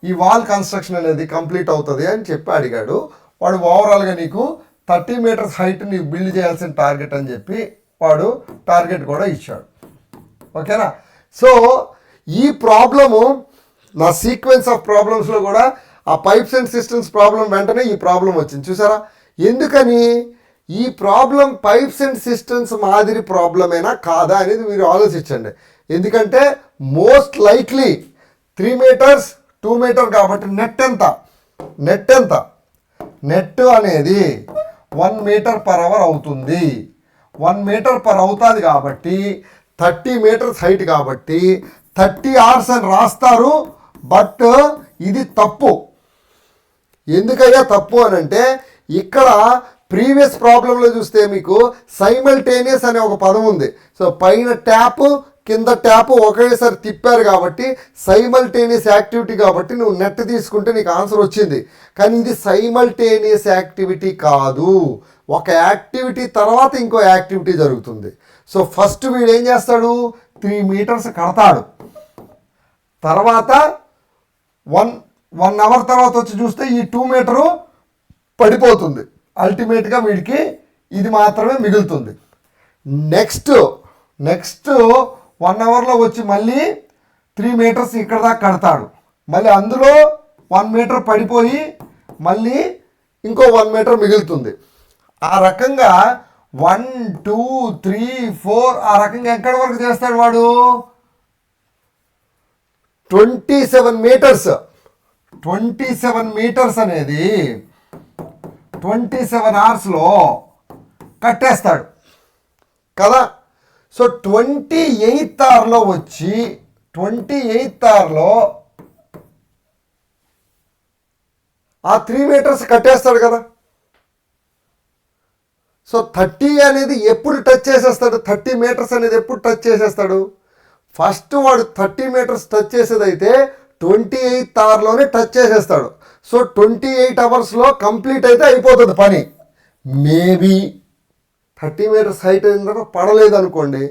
ఈ వాల్ కన్స్ట్రక్షన్ అనేది కంప్లీట్ అవుతుంది అని చెప్పి అడిగాడు వాడు. ఓవరాల్గా నీకు 30 meters హైట్ నీకు బిల్డ్ చేయాల్సిన టార్గెట్ అని చెప్పి వాడు టార్గెట్ కూడా ఇచ్చాడు. ఓకేనా? సో ఈ ప్రాబ్లము నా సీక్వెన్స్ ఆఫ్ ప్రాబ్లమ్స్లో కూడా ఆ పైప్స్ అండ్ సిస్టమ్స్ ప్రాబ్లం వెంటనే ఈ ప్రాబ్లం వచ్చింది. చూసారా? ఎందుకని ఈ ప్రాబ్లం పైప్స్ అండ్ సిస్టమ్స్ మాదిరి ప్రాబ్లమేనా కాదా అనేది మీరు ఆలోచించండి. ఎందుకంటే మోస్ట్ లైక్లీ 3 meters 2 meter కాబట్టి నెట్ ఎంత, నెట్ అనేది 1 meter per hour అవుతుంది. 1 meter per అవుతుంది కాబట్టి 30 meters హైట్ కాబట్టి 30 hours అని రాస్తారు. బట్ ఇది తప్పు. ఎందుకయ్యా తప్పు అని అంటే, ఇక్కడ ప్రీవియస్ ప్రాబ్లంలో చూస్తే మీకు సైమల్టేనియస్ అనే ఒక పదం ఉంది. సో పైన ట్యాప్ కింద ట్యాప్ ఒకేసారి తిప్పారు కాబట్టి సైమల్టేనియస్ యాక్టివిటీ కాబట్టి నువ్వు నెట్ తీసుకుంటే నీకు ఆన్సర్ వచ్చింది. కానీ ఇది సైమల్టేనియస్ యాక్టివిటీ కాదు. ఒక యాక్టివిటీ తర్వాత ఇంకో యాక్టివిటీ జరుగుతుంది. సో ఫస్ట్ వీడు ఏం చేస్తాడు, 3 meters కడతాడు. తర్వాత 1 hour తర్వాత వచ్చి చూస్తే ఈ 2 meter పడిపోతుంది. అల్టిమేట్గా వీడికి ఇది మాత్రమే మిగులుతుంది. నెక్స్ట్ 1 hourలో వచ్చి మళ్ళీ 3 meters ఇక్కడ దాకా కడతాడు. మళ్ళీ అందులో 1 meter పడిపోయి మళ్ళీ ఇంకో 1 meter మిగులుతుంది. ఆ రకంగా 1 2 3 4 ఆ రకంగా ఎక్కడి వరకు చేస్తాడు వాడు, 27 meters. 27 meters అనేది 27 hours కట్టేస్తాడు కదా. సో 28th hourలో వచ్చి 28th hourలో ఆ 3 meters కట్టేస్తాడు కదా. సో 30 అనేది ఎప్పుడు టచ్ చేసేస్తాడు, 30 meters అనేది ఎప్పుడు టచ్ చేసేస్తాడు, ఫస్ట్ వాడు 30 meters టచ్ చేసేదైతే 28th hourలోనే టచ్ చేసేస్తాడు. సో 28 hoursలో కంప్లీట్ అయితే అయిపోతుంది పని. మేబీ 30 meters హైట్ అయిన తర్వాత పడలేదు అనుకోండి,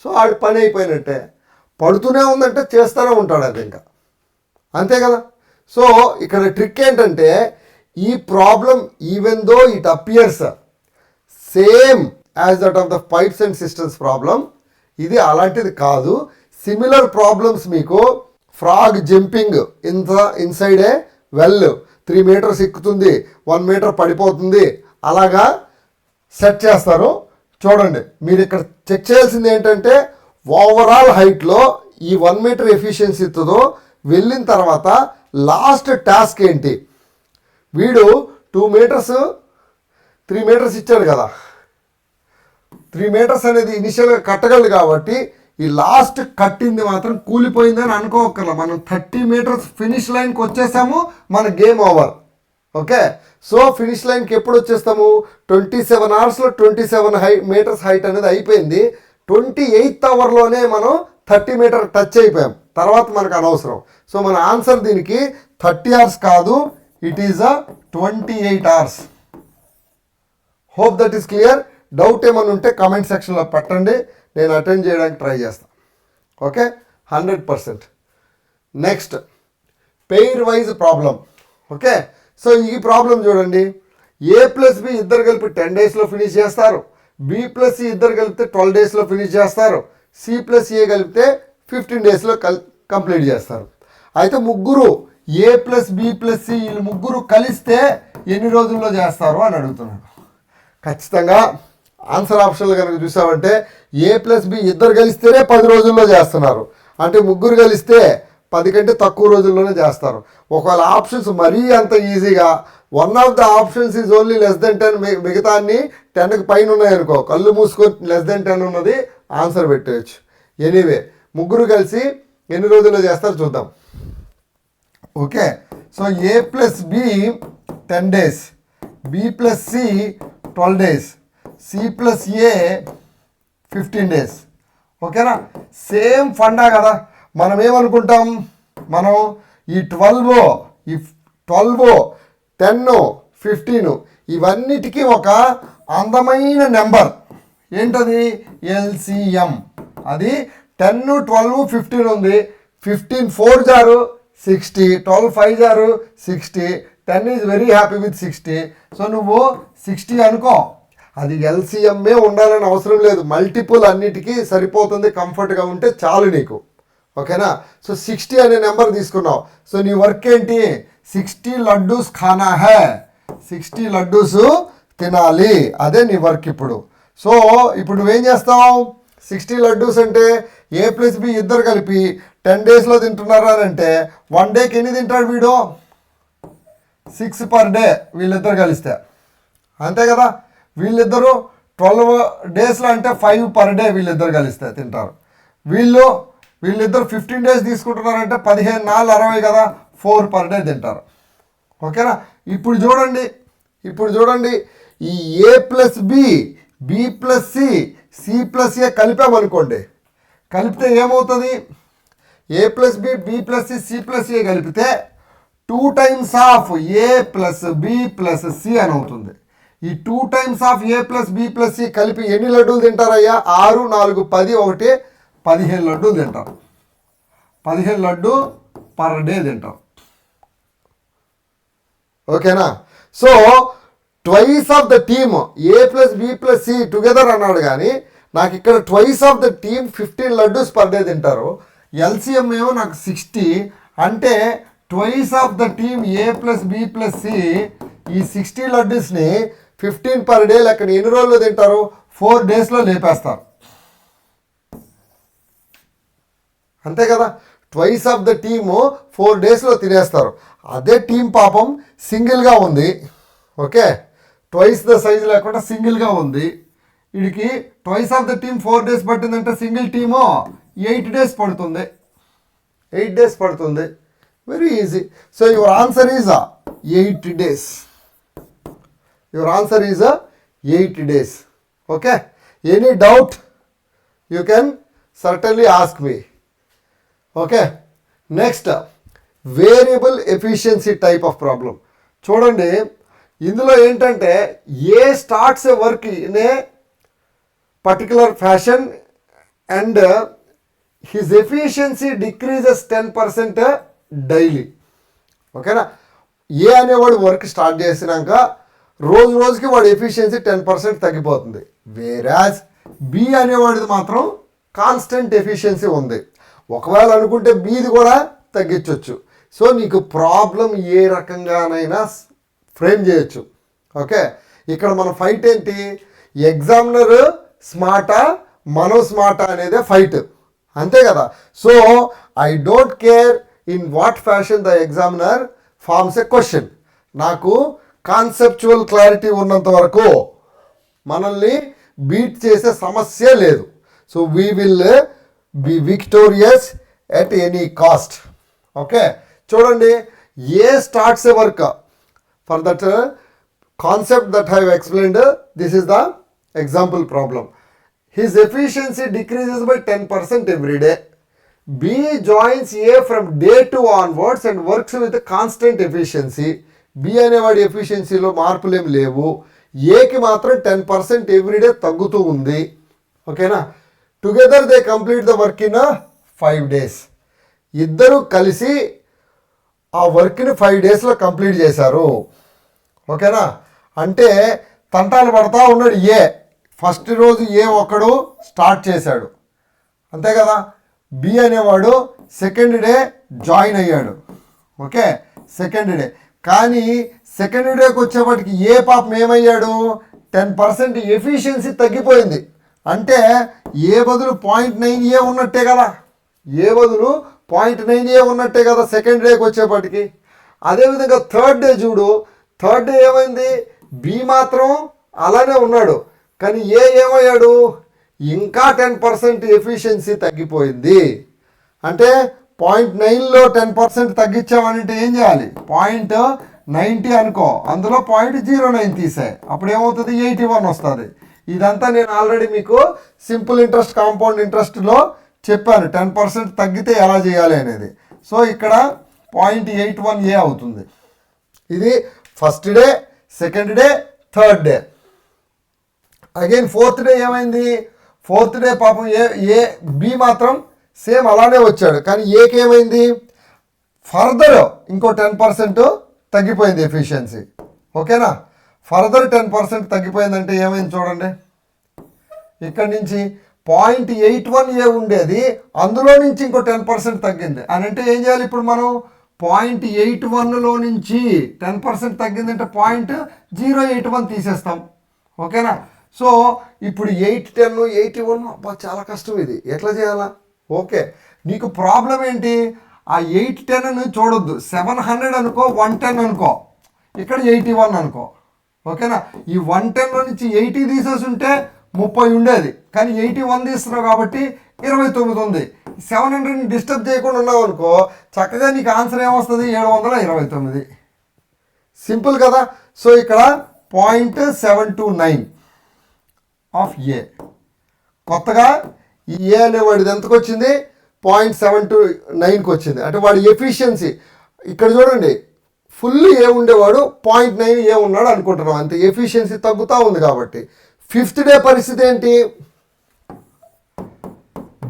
సో ఆడి పని అయిపోయినట్టే. పడుతూనే ఉందంటే చేస్తూనే ఉంటాడు అది ఇంకా, అంతే కదా. సో ఇక్కడ ట్రిక్ ఏంటంటే, ఈ problem even though it appears same as that of the pipes and systems problem, ఇది అలాంటిది కాదు. సిమిలర్ ప్రాబ్లమ్స్ మీకు ఫ్రాగ్ జంపింగ్ ఇన్సైడ్ ఏ వెల్ 3 meters ఎక్కుతుంది, 1 meter పడిపోతుంది, అలాగా సెట్ చేస్తారు. చూడండి, మీరు ఇక్కడ చెక్ చేయాల్సింది ఏంటంటే, ఓవరాల్ హైట్లో ఈ 1 meter ఎఫిషియన్సీతో వెళ్ళిన తర్వాత లాస్ట్ టాస్క్ ఏంటి. వీడు 2 meters 3 meters ఇచ్చాడు కదా, 3 meters అనేది ఇనిషియల్గా కట్టగలదు కాబట్టి ఈ లాస్ట్ కట్టింది మాత్రం కూలిపోయిందని అనుకోకర్లా. మనం 30 meters ఫినిష్ లైన్కి వచ్చేసాము, మన game over. Okay, so finish లైన్కి ఎప్పుడు వచ్చేస్తాము, 27 hours 27 meters హైట్ అనేది అయిపోయింది. 28th అవర్లోనే మనం 30 మీటర్ టచ్ అయిపోయాం. తర్వాత మనకు అనవసరం. సో మన ఆన్సర్ దీనికి 30 hours కాదు, it is 28 hours. Hope that is clear. Doubt ఏమైనా ఉంటే కామెంట్ సెక్షన్లో పెట్టండి, నేను అటెండ్ చేయడానికి ట్రై చేస్తాను. Okay, 100%. Next pair wise problem. Okay, so ఈ ప్రాబ్లం చూడండి. A+B ఇద్దరు కలిపి 10 daysలో ఫినిష్ చేస్తారు. B+C ఇద్దరు కలిపితే 12 daysలో ఫినిష్ చేస్తారు. C+A కలిపితే 15 daysలో కంప్లీట్ చేస్తారు. అయితే ముగ్గురు A+B+C వీళ్ళు ముగ్గురు కలిస్తే ఎన్ని రోజుల్లో చేస్తారు అని అడుగుతున్నాడు. ఖచ్చితంగా ఆన్సర్ ఆప్షన్లు కనుక చూసామంటే A+B ఇద్దరు కలిస్తేనే 10 రోజుల్లో చేస్తున్నారు. అంటే ముగ్గురు కలిస్తే 10 కంటే తక్కువ రోజుల్లోనే చేస్తారు. ఒకవేళ ఆప్షన్స్ మరీ అంత ఈజీగా one of the options is only <10, మిగతా అన్ని 10కి పైన ఉన్నాయనుకో, కళ్ళు మూసుకొని <10 ఉన్నది ఆన్సర్ పెట్టేయచ్చు. ఎనీవే ముగ్గురు కలిసి ఎన్ని రోజుల్లో చేస్తారు చూద్దాం. Okay, so A+B 10 days, B+C 12 days, C+A 15 days. ఓకేనా, సేమ్ ఫండా కదా. మనం ఏమనుకుంటాం, మనం ఈ 12, 10, 15 ఇవన్నిటికీ ఒక అందమైన నెంబర్ ఏంటది, LCM. అది 10, 12, 15 ఉంది. 15 4 జారు 60, 12 5 జారు 60, 10 is very happy with 60. So నువ్వు 60 అనుకో. అది LCMఏ ఉండాలని అవసరం లేదు, మల్టిపుల్ అన్నిటికీ సరిపోతుంది. కంఫర్ట్గా ఉంటే చాలు నీకు. ఓకేనా, సో 60 అనే నెంబర్ తీసుకున్నావు. సో నీ వర్క్ ఏంటి, 60 లడ్డూస్ ఖానా హే, 60 లడ్డూస్ తినాలి, అదే నీ వర్క్ ఇప్పుడు. సో ఇప్పుడు నువ్వేం చేస్తావు, 60 లడ్డూస్ అంటే A+B ఇద్దరు కలిపి 10 daysలో తింటున్నారు అని అంటే 1 dayకి ఎన్ని తింటాడు వీడు, 6 per day వీళ్ళిద్దరు కలిస్తే. అంతే కదా, వీళ్ళిద్దరు 12 daysలో అంటే 5 per day వీళ్ళిద్దరు కలిస్తే తింటారు. వీళ్ళిద్దరు 15 days తీసుకుంటున్నారంటే 15 4 60 కదా, 4 per day తింటారు. ఓకేనా, ఇప్పుడు చూడండి ఈ A+B, B+C, C+A కలిపామనుకోండి. కలిపితే ఏమవుతుంది, A+B, B+C, C+A కలిపితే 2 times ఆఫ్ A+B+C అని అవుతుంది. ఈ 2 times ఆఫ్ A+B+C కలిపి ఎన్ని లడ్డూలు తింటారయ్యా, 6 4 10 1 15 లడ్డూలు తింటారు. 15 లడ్డు పర్ డే తింటారు. ఓకేనా, so twice of the team A+B+C together అన్నాడు, కానీ నాకు ఇక్కడ twice of the team 15 laddoos per day తింటారు. LCM ఏమో నాకు 60, అంటే twice of the team A+B+C ఈ 60 లడ్డూస్ని 15 per day లెక్కన ఎన్ని రోజుల్లో తింటారు, 4 daysలో లేపేస్తారు. అంతే కదా, ట్వైస్ ఆఫ్ ద టీము 4 daysలో తినేస్తారు. అదే టీం పాపం సింగిల్గా ఉంది. ఓకే, ట్వైస్ ద సైజ్ లేకుండా సింగిల్గా ఉంది. వీడికి twice of the team 4 days పట్టిందంటే సింగిల్ టీము 8 days పడుతుంది. 8 days పడుతుంది. Very easy. So your answer is 8 days. Your answer is 8 days. Okay, any doubt you can certainly ask me. Okay, next variable efficiency type of problem. చూడండి, ఇందులో ఏంటంటే A starts a work in a particular fashion and his efficiency decreases 10% daily. ఓకేనా, ఏ అనేవాడు వర్క్ స్టార్ట్ చేసినాక రోజుకి వాడి ఎఫిషియన్సీ 10% తగ్గిపోతుంది. వేరాజ్ బి అనేవాడిది మాత్రం కాన్స్టెంట్ ఎఫిషియన్సీ ఉంది. ఒకవేళ అనుకుంటే బీది కూడా తగ్గించవచ్చు. సో నీకు ప్రాబ్లం ఏ రకంగానైనా ఫ్రేమ్ చేయొచ్చు. ఓకే, ఇక్కడ మన ఫైట్ ఏంటి, ఎగ్జామినర్ స్మార్టా మనం స్మార్టా అనేదే ఫైట్. అంతే కదా. So I don't care in what fashion the examiner forms a question. నాకు కాన్సెప్చువల్ క్లారిటీ ఉన్నంత వరకు మనల్ని బీట్ చేసే సమస్య లేదు. So we will be victorious at any cost. Okay, చూడండి, A starts a work for that concept that I have explained. This is the example problem. His efficiency decreases by 10% every day. B joins A from day 2 onwards and works with constant efficiency. B అనేవాడి ఎఫిషియన్సీలో మార్పులు ఏమి లేవు. ఏకి మాత్రం 10% ఎవ్రీడే తగ్గుతూ ఉంది. ఓకేనా. Together they complete the work in 5 days. ఇద్దరు కలిసి ఆ వర్క్ని 5 daysలో కంప్లీట్ చేశారు. ఓకేనా. అంటే తంటాలు పడతా ఉన్నాడు ఏ. ఫస్ట్ రోజు ఏ ఒకడు స్టార్ట్ చేశాడు, అంతే కదా. బి అనేవాడు సెకండ్ డే జాయిన్ అయ్యాడు. Okay, second day. కానీ సెకండ్ డేకి వచ్చేప్పటికి ఏ పాపం ఏమయ్యాడు, 10% ఎఫిషియన్సీ తగ్గిపోయింది. అంటే ఏ బదులు 0.9 ఉన్నట్టే కదా. ఏ బదులు 0.9 ఉన్నట్టే కదా సెకండ్ డేకి వచ్చేప్పటికి. అదేవిధంగా థర్డ్ డే చూడు, థర్డ్ డే ఏమైంది, బి మాత్రం అలానే ఉన్నాడు, కానీ ఏమయ్యాడు, ఇంకా 10% ఎఫిషియన్సీ తగ్గిపోయింది. అంటే 0.9లో 10% తగ్గించామనంటే ఏం చేయాలి, 0.90 అనుకో, అందులో 0.09 తీసాయి, అప్పుడు ఏమవుతుంది, 81 వస్తుంది. ఇదంతా నేను ఆల్రెడీ మీకు సింపుల్ ఇంట్రెస్ట్ కాంపౌండ్ ఇంట్రెస్ట్లో చెప్పాను, 10% తగ్గితే ఎలా చేయాలి అనేది. సో ఇక్కడ 0.81 అవుతుంది. ఇది first day, second day, third day. Again fourth day ఏమైంది, ఫోర్త్ డే పాపం ఏ బి మాత్రం సేమ్ అలానే వచ్చాడు, కానీ ఏకి ఏమైంది, ఫర్దర్ ఇంకో 10% తగ్గిపోయింది ఎఫిషియన్సీ. ఓకేనా. ఫర్దర్ 10% తగ్గిపోయిందంటే ఏమైంది చూడండి, ఇక్కడ నుంచి 0.81 ఉండేది, అందులో నుంచి ఇంకో 10% తగ్గింది అని అంటే ఏం చేయాలి, ఇప్పుడు మనం 0.81లో నుంచి 10% తగ్గిందంటే 0.081 తీసేస్తాం. ఓకేనా. సో ఇప్పుడు 8, 10, 81 అబ్బా చాలా కష్టం ఇది, ఎట్లా చేయాలా. ఓకే, నీకు ప్రాబ్లం ఏంటి, ఆ 8, 10 చూడొద్దు, 700 అనుకో, 110 అనుకో, ఇక్కడ 81 అనుకో. ఓకేనా. ఈ 110లో నుంచి 80 తీసేసి ఉంటే 30 ఉండేది, కానీ 81 తీస్తున్నావు కాబట్టి 29 ఉంది. 700ని డిస్టర్బ్ చేయకుండా ఉన్నావు అనుకో, చక్కగా నీకు ఆన్సర్ ఏమొస్తుంది, 729. సింపుల్ కదా. సో ఇక్కడ 0.729 ఆఫ్ ఏ. కొత్తగా ఈ ఏ అనేవాడిది ఎంతకు వచ్చింది, 0.729కి వచ్చింది. అంటే వాడి ఎఫిషియన్సీ ఇక్కడ చూడండి, ఫుల్ ఏ ఉండేవాడు 0.9 ఉన్నాడు అనుకుంటున్నాం, అంతే. ఎఫిషియన్సీ తగ్గుతూ ఉంది కాబట్టి. ఫిఫ్త్ డే పరిస్థితి ఏంటి,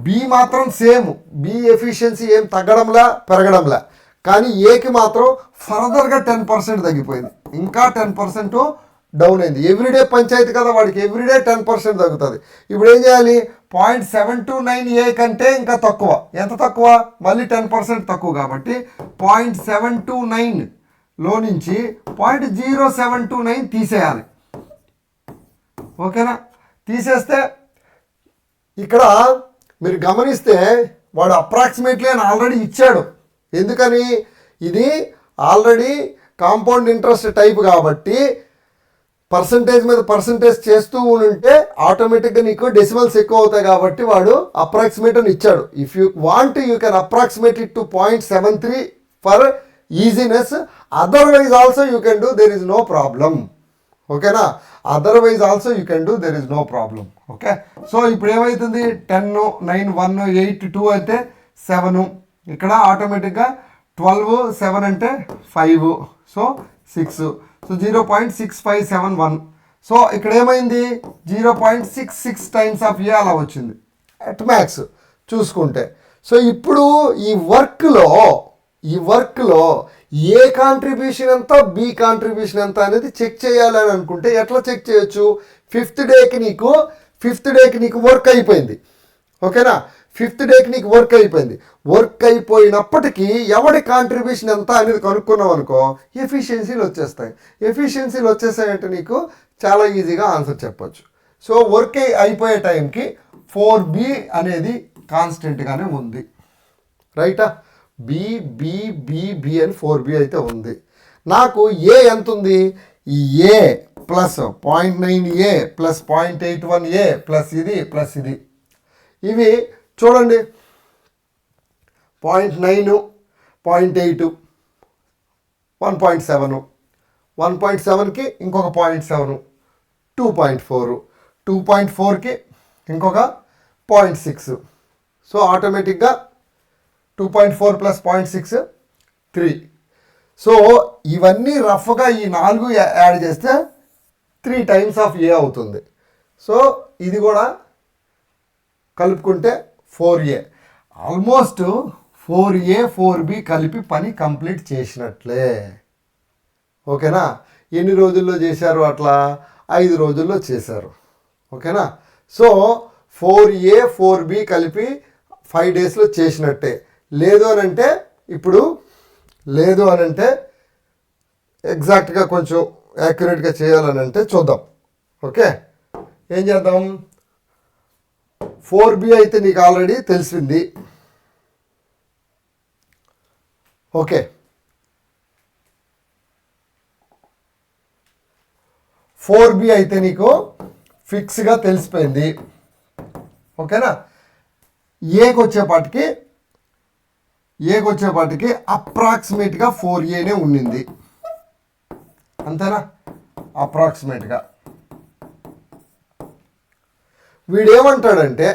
బి మాత్రం సేమ్, బి ఎఫిషియన్సీ ఏం తగ్గడంలా పెరగడంలా, కానీ ఏకి మాత్రం ఫర్దర్గా 10% తగ్గిపోయింది, ఇంకా 10% డౌన్ అయింది. ఎవ్రీడే పంచాయతీ కదా వాడికి, ఎవ్రీడే 10% తగ్గుతుంది. ఇప్పుడు ఏం చేయాలి, 0.729 కంటే ఇంకా తక్కువ. ఎంత తక్కువ, మళ్ళీ 10% తక్కువ కాబట్టి 0.729లో నుంచి 0.0729 తీసేయాలి. ఓకేనా. తీసేస్తే ఇక్కడ మీరు గమనిస్తే వాడు అప్రాక్సిమేట్లీ అని ఆల్రెడీ ఇచ్చాడు. ఎందుకని, ఇది ఆల్రెడీ కాంపౌండ్ ఇంట్రెస్ట్ టైప్ కాబట్టి పర్సంటేజ్ మీద పర్సంటేజ్ చేస్తూ ఉంటే ఆటోమేటిక్గా నీకు డెసిమల్స్ ఎక్కువ అవుతాయి కాబట్టి వాడు అప్రాక్సిమేట్ అని ఇచ్చాడు. If you want you can approximate it to 0.73 for easiness, otherwise also you can do, there is no problem. ఓకేనా. Otherwise also you can do, there is no problem. Okay. So ఇప్పుడు ఏమవుతుంది, 10, 9, 1, 8, 2 అయితే 7, ఇక్కడ ఆటోమేటిక్గా 12, 7 అంటే 5, సో 6, సో 0.6571. సో ఇక్కడ ఏమైంది, 0.66 టైమ్స్ ఆఫ్ ఏ అలా వచ్చింది అట్ మ్యాక్స్ చూసుకుంటే. సో ఇప్పుడు ఈ వర్క్లో ఏ కాంట్రిబ్యూషన్ ఎంత, బి కాంట్రిబ్యూషన్ ఎంత అనేది చెక్ చేయాలని అనుకుంటే ఎట్లా చెక్ చేయొచ్చు, ఫిఫ్త్ డేకి నీకు వర్క్ అయిపోయింది. ఓకేనా. ఫిఫ్త్ డేకి నీకు వర్క్ అయిపోయింది. వర్క్ అయిపోయినప్పటికీ ఎవడి కాంట్రిబ్యూషన్ ఎంత అనేది కనుక్కున్నావు అనుకో, ఎఫిషియన్సీలు వచ్చేస్తాయి. ఎఫిషియన్సీలు వచ్చేసాయంటే నీకు చాలా ఈజీగా ఆన్సర్ చెప్పొచ్చు. సో వర్క్ అయిపోయే టైంకి 4B అనేది కాన్స్టెంట్గానే ఉంది, రైటా. బి అని 4B అయితే ఉంది. నాకు ఏ ఎంత ఉంది, ఈ ఏ ప్లస్ 0.9 ప్లస్ 0.81 ప్లస్ ఇది ఇవి చూడండి, 0.9, 0.8, 1.7, 1.7కి ఇంకొక 0.7, 2.4, 2.4కి ఇంకొక 0.6. సో ఆటోమేటిక్గా 2.4 + 0.6 3. సో ఇవన్నీ రఫ్గా ఈ 4 యాడ్ చేస్తే 3 టైమ్స్ ఆఫ్ ఏ అవుతుంది. సో ఇది కూడా కలుపుకుంటే 4A. ఆల్మోస్ట్ 4A 4B కలిపి పని కంప్లీట్ చేసినట్లే. ఓకేనా? ఎన్ని రోజుల్లో చేశారు? అట్లా 5 రోజుల్లో చేశారు. ఓకేనా? సో 4A 4B కలిపి 5 డేస్లో చేసినట్టే. లేదు అని అంటే ఎగ్జాక్ట్గా కొంచెం యాక్యురేట్గా చేయాలని అంటే చూద్దాం. ఓకే, ఏం చేద్దాం? 4B అయితే నీకు ఆల్రెడీ తెలిసింది. ఓకే, 4B అయితే నీకు ఫిక్స్గా తెలిసిపోయింది. ఓకేనా? ఏకి వచ్చేపాటికి అప్రాక్సిమేట్గా 4Aనే ఉండింది. అంతేనా? అప్రాక్సిమేట్గా. వీడేమంటాడంటే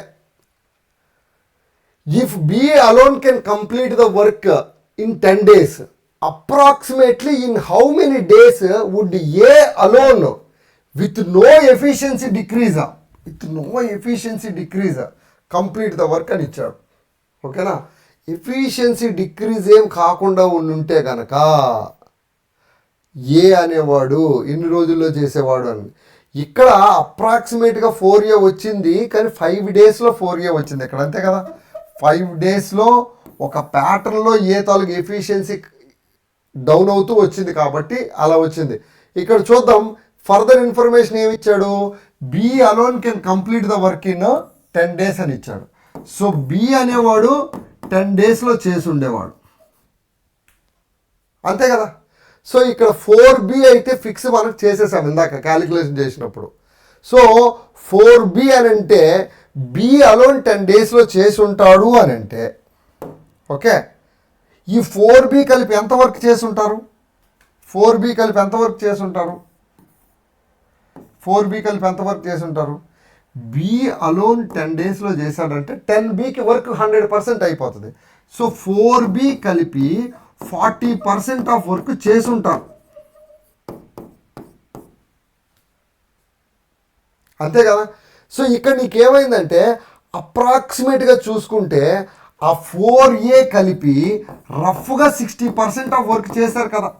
if B alone can complete the work in 10 days, approximately in how many days would A alone with no efficiency decrease complete the work అని ఇచ్చాడు. ఓకేనా? ఎఫిషియన్సీ డిక్రీజ్ ఏం కాకుండా ఉంటే కనుక ఏ అనేవాడు ఎన్ని రోజుల్లో చేసేవాడు అని. ఇక్కడ అప్రాక్సిమేట్గా 4A వచ్చింది, కానీ 5 daysలో 4A వచ్చింది ఇక్కడ. అంతే కదా? 5 daysలో ఒక ప్యాటర్న్లో ఏ తాలూకు ఎఫిషియన్సీ డౌన్ అవుతూ వచ్చింది కాబట్టి అలా వచ్చింది. ఇక్కడ చూద్దాం ఫర్దర్ ఇన్ఫర్మేషన్ ఏమి ఇచ్చాడు? B alone can complete the work in 10 days అని ఇచ్చాడు. సో బి అనేవాడు 10 daysలో చేసి ఉండేవాడు. అంతే కదా? సో ఇక్కడ 4B అయితే ఫిక్స్ మనకు చేసేసాం ఇందాక క్యాలిక్యులేషన్ చేసినప్పుడు. సో 4B అని అంటే బి అలోన్ 10 daysలో చేసి ఉంటాడు అని అంటే, ఓకే, ఈ 4B కలిపి ఎంత వర్క్ చేసి ఉంటారు? 4B కలిపి ఎంత వర్క్ చేసి ఉంటారు? బి అలోన్ 10 daysలో చేశాడంటే 10Bకి వర్క్ 100% అయిపోతుంది. సో 4B కలిపి 40% ఆఫ్ వర్క్ చేసి ఉంటారు. అంతే కదా? సో ఇక్కడ నీకేమైందంటే అప్రాక్సిమేట్గా చూసుకుంటే ఆ 4A కలిపి రఫ్గా 60% ఆఫ్ వర్క్ చేశారు కదా.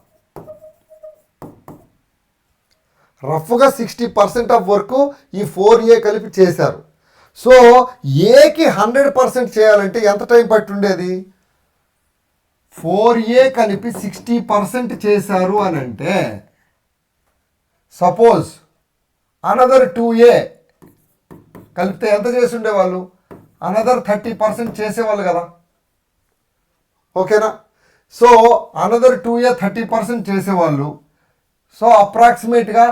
రఫ్గా 60% ఆఫ్ వర్క్ ఈ 4A కలిపి చేశారు. సో ఏకి 100% చేయాలంటే ఎంత టైం పట్టి ఉండేది? 4A కలిపి 60% చేశారు అని అంటే సపోజ్ అనదర్ 2A కలిపితే ఎంత చేసి ఉండేవాళ్ళు? అనదర్ 30% చేసేవాళ్ళు కదా. ఓకేనా? సో అనదర్ 2A 30% చేసేవాళ్ళు. సో అప్రాక్సిమేట్గా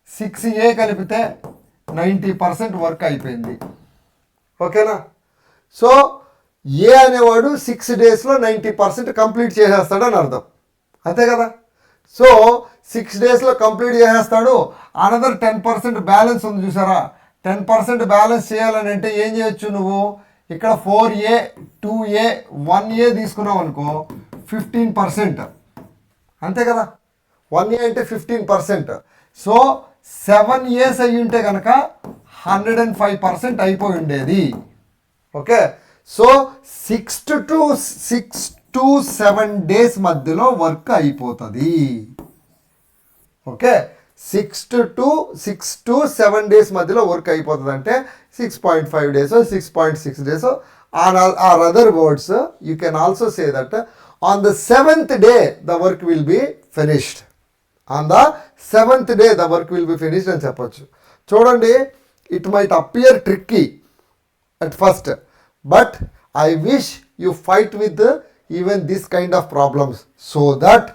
6A కలిపితే 90% వర్క్ అయిపోయింది. ఓకేనా? సో ఏ అనేవాడు 6 daysలో 90% కంప్లీట్ చేసేస్తాడని అర్థం. అంతే కదా? సో 6 daysలో కంప్లీట్ చేసేస్తాడు. అనదర్ 10% బ్యాలెన్స్ ఉంది చూసారా? 10% బ్యాలెన్స్ చేయాలని అంటే ఏం చేయొచ్చు నువ్వు? ఇక్కడ 4A 2A 1A తీసుకున్నావు అనుకో 15%. అంతే కదా? 1A అంటే 15%. సో 7 years అయ్యి ఉంటే కనుక 105% అయిపోయి ఉండేది. ఓకే, సో 6 to 7 days మధ్యలో వర్క్ అయిపోతుంది. ఓకే, 6 to 7 days మధ్యలో వర్క్ అయిపోతుంది అంటే 6.5 days 6.6 days. Or other words you can also say that on the 7th day the work will be finished. On the 7th day the work will be finished అని చెప్పొచ్చు. చూడండి, it might appear tricky at first, but I wish you fight with even this kind of problems so that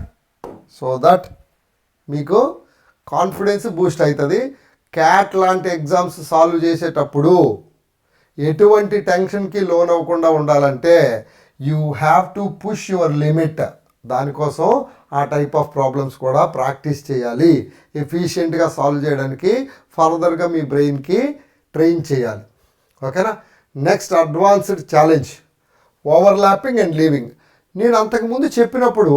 మీకు కాన్ఫిడెన్స్ బూస్ట్ అవుతుంది. క్యాట్ లాంటి ఎగ్జామ్స్ సాల్వ్ చేసేటప్పుడు ఎటువంటి టెన్షన్కి లోన్ అవ్వకుండా ఉండాలంటే you have to push your limit. దానికోసం ఆ టైప్ ఆఫ్ ప్రాబ్లమ్స్ కూడా ప్రాక్టీస్ చేయాలి. ఎఫిషియెంట్గా సాల్వ్ చేయడానికి ఫర్దర్గా మీ బ్రెయిన్కి ట్రైన్ చేయాలి. ఓకేనా. Next advanced challenge, overlapping and leaving. నేను అంతకుముందు చెప్పినప్పుడు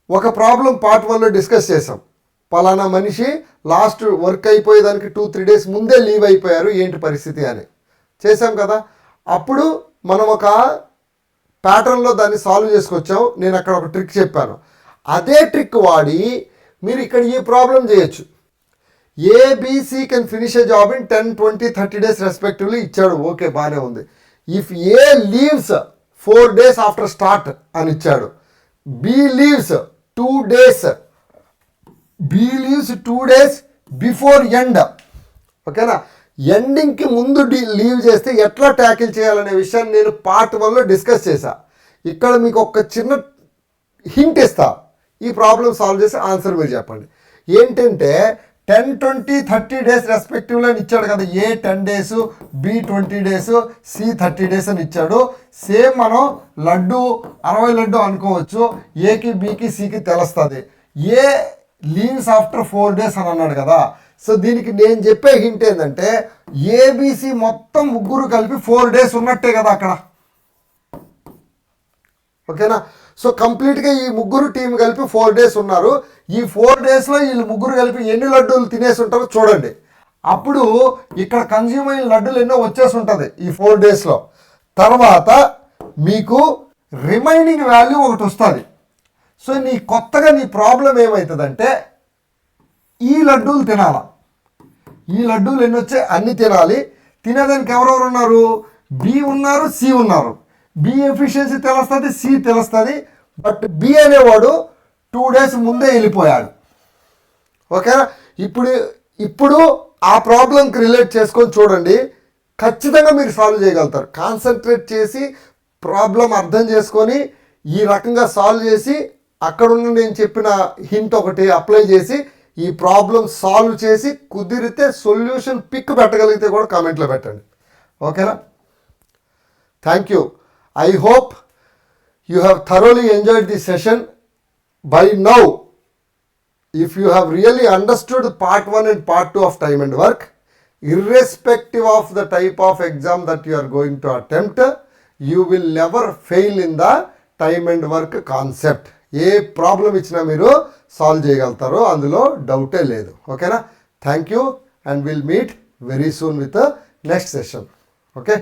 ఒక ప్రాబ్లం పార్ట్ 1లో డిస్కస్ చేసాం. పలానా మనిషి లాస్ట్ వర్క్ అయిపోయేదానికి 2-3 డేస్ ముందే లీవ్ అయిపోయారు, ఏంటి పరిస్థితి అని చేసాం కదా. అప్పుడు మనం ఒక ప్యాటర్న్లో దాన్ని సాల్వ్ చేసుకొచ్చాం. నేను అక్కడ ఒక ట్రిక్ చెప్పాను. అదే ట్రిక్ వాడి మీరు ఇక్కడ ఈ ప్రాబ్లం చేయొచ్చు. ABC can finish a job in 10, 20, 30 days respectively ఇచ్చాడు, ఓకే బాగానే ఉంది. If A leaves 4 days after start అని ఇచ్చాడు, B leaves 2 days, B leaves 2 days before end. ఓకేనా. ఎండింగ్కి ముందు లీవ్ చేస్తే ఎట్లా ట్యాకిల్ చేయాలనే విషయాన్ని నేను పార్ట్ 1లో డిస్కస్ చేశా. ఇక్కడ మీకు ఒక చిన్న హింట్ ఇస్తా, ఈ ప్రాబ్లం సాల్వ్ చేసి ఆన్సర్ మీరు చెప్పండి. ఏంటంటే 10, 20, 30 డేస్ రెస్పెక్టివ్లో అని ఇచ్చాడు కదా. A 10 days, B 20 days, C 30 days అని ఇచ్చాడు. సేమ్ మనం లడ్డు 60 లడ్డు అనుకోవచ్చు. ఏకి, బికి, సికి తెలుస్తుంది. ఏ లీవ్స్ ఆఫ్టర్ 4 డేస్ అని అన్నాడు కదా. సో దీనికి నేను చెప్పే హింట్ ఏంటంటే ఏబిసి మొత్తం ముగ్గురు కలిపి 4 డేస్ ఉన్నట్టే కదా అక్కడ. ఓకేనా. సో కంప్లీట్గా ఈ ముగ్గురు టీం కలిపి 4 డేస్ ఉన్నారు. ఈ 4 డేస్లో వీళ్ళు ముగ్గురు కలిపి ఎన్ని లడ్డూలు తినేసి ఉంటారో చూడండి. అప్పుడు ఇక్కడ కన్జ్యూమ్ అయిన లడ్డూలు ఎన్నో వచ్చేసి ఉంటుంది ఈ 4 డేస్లో. తర్వాత మీకు రిమైనింగ్ వాల్యూ ఒకటి వస్తుంది. సో కొత్తగా నీ ప్రాబ్లం ఏమవుతుందంటే ఈ లడ్డూలు తినాలా, ఈ లడ్డూలు ఎన్ని వచ్చాయి అన్ని తినాలి. తినేదానికి ఎవరెవరు ఉన్నారు, బి ఉన్నారు, సి ఉన్నారు. బి ఎఫిషియన్సీ తెలుస్తుంది, సి తెలుస్తుంది. బట్ బి అనేవాడు 2 డేస్ ముందే వెళ్ళిపోయాడు. ఓకేనా. ఇప్పుడు ఆ ప్రాబ్లంకి రిలేట్ చేసుకొని చూడండి, ఖచ్చితంగా మీరు సాల్వ్ చేయగలుగుతారు. కాన్సన్ట్రేట్ చేసి ప్రాబ్లం అర్థం చేసుకొని ఈ రకంగా సాల్వ్ చేసి అక్కడున్న నేను చెప్పిన హింట్ ఒకటి అప్లై చేసి ఈ ప్రాబ్లం సాల్వ్ చేసి కుదిరితే సొల్యూషన్ పిక్ పెట్టగలిగితే కూడా కామెంట్లో పెట్టండి. ఓకేనా. Thank you. I hope you have thoroughly enjoyed this session. By now, if you have really understood part 1 and part 2 of time and work, irrespective of the type of exam that you are going to attempt, you will never fail in the time and work concept. A problem ఇచ్చినా మీరు సాల్వ్ చేయగలుగుతారో అందులో డౌటే లేదు. ఓకేనా. Thank you and will meet very soon with next session. Okay.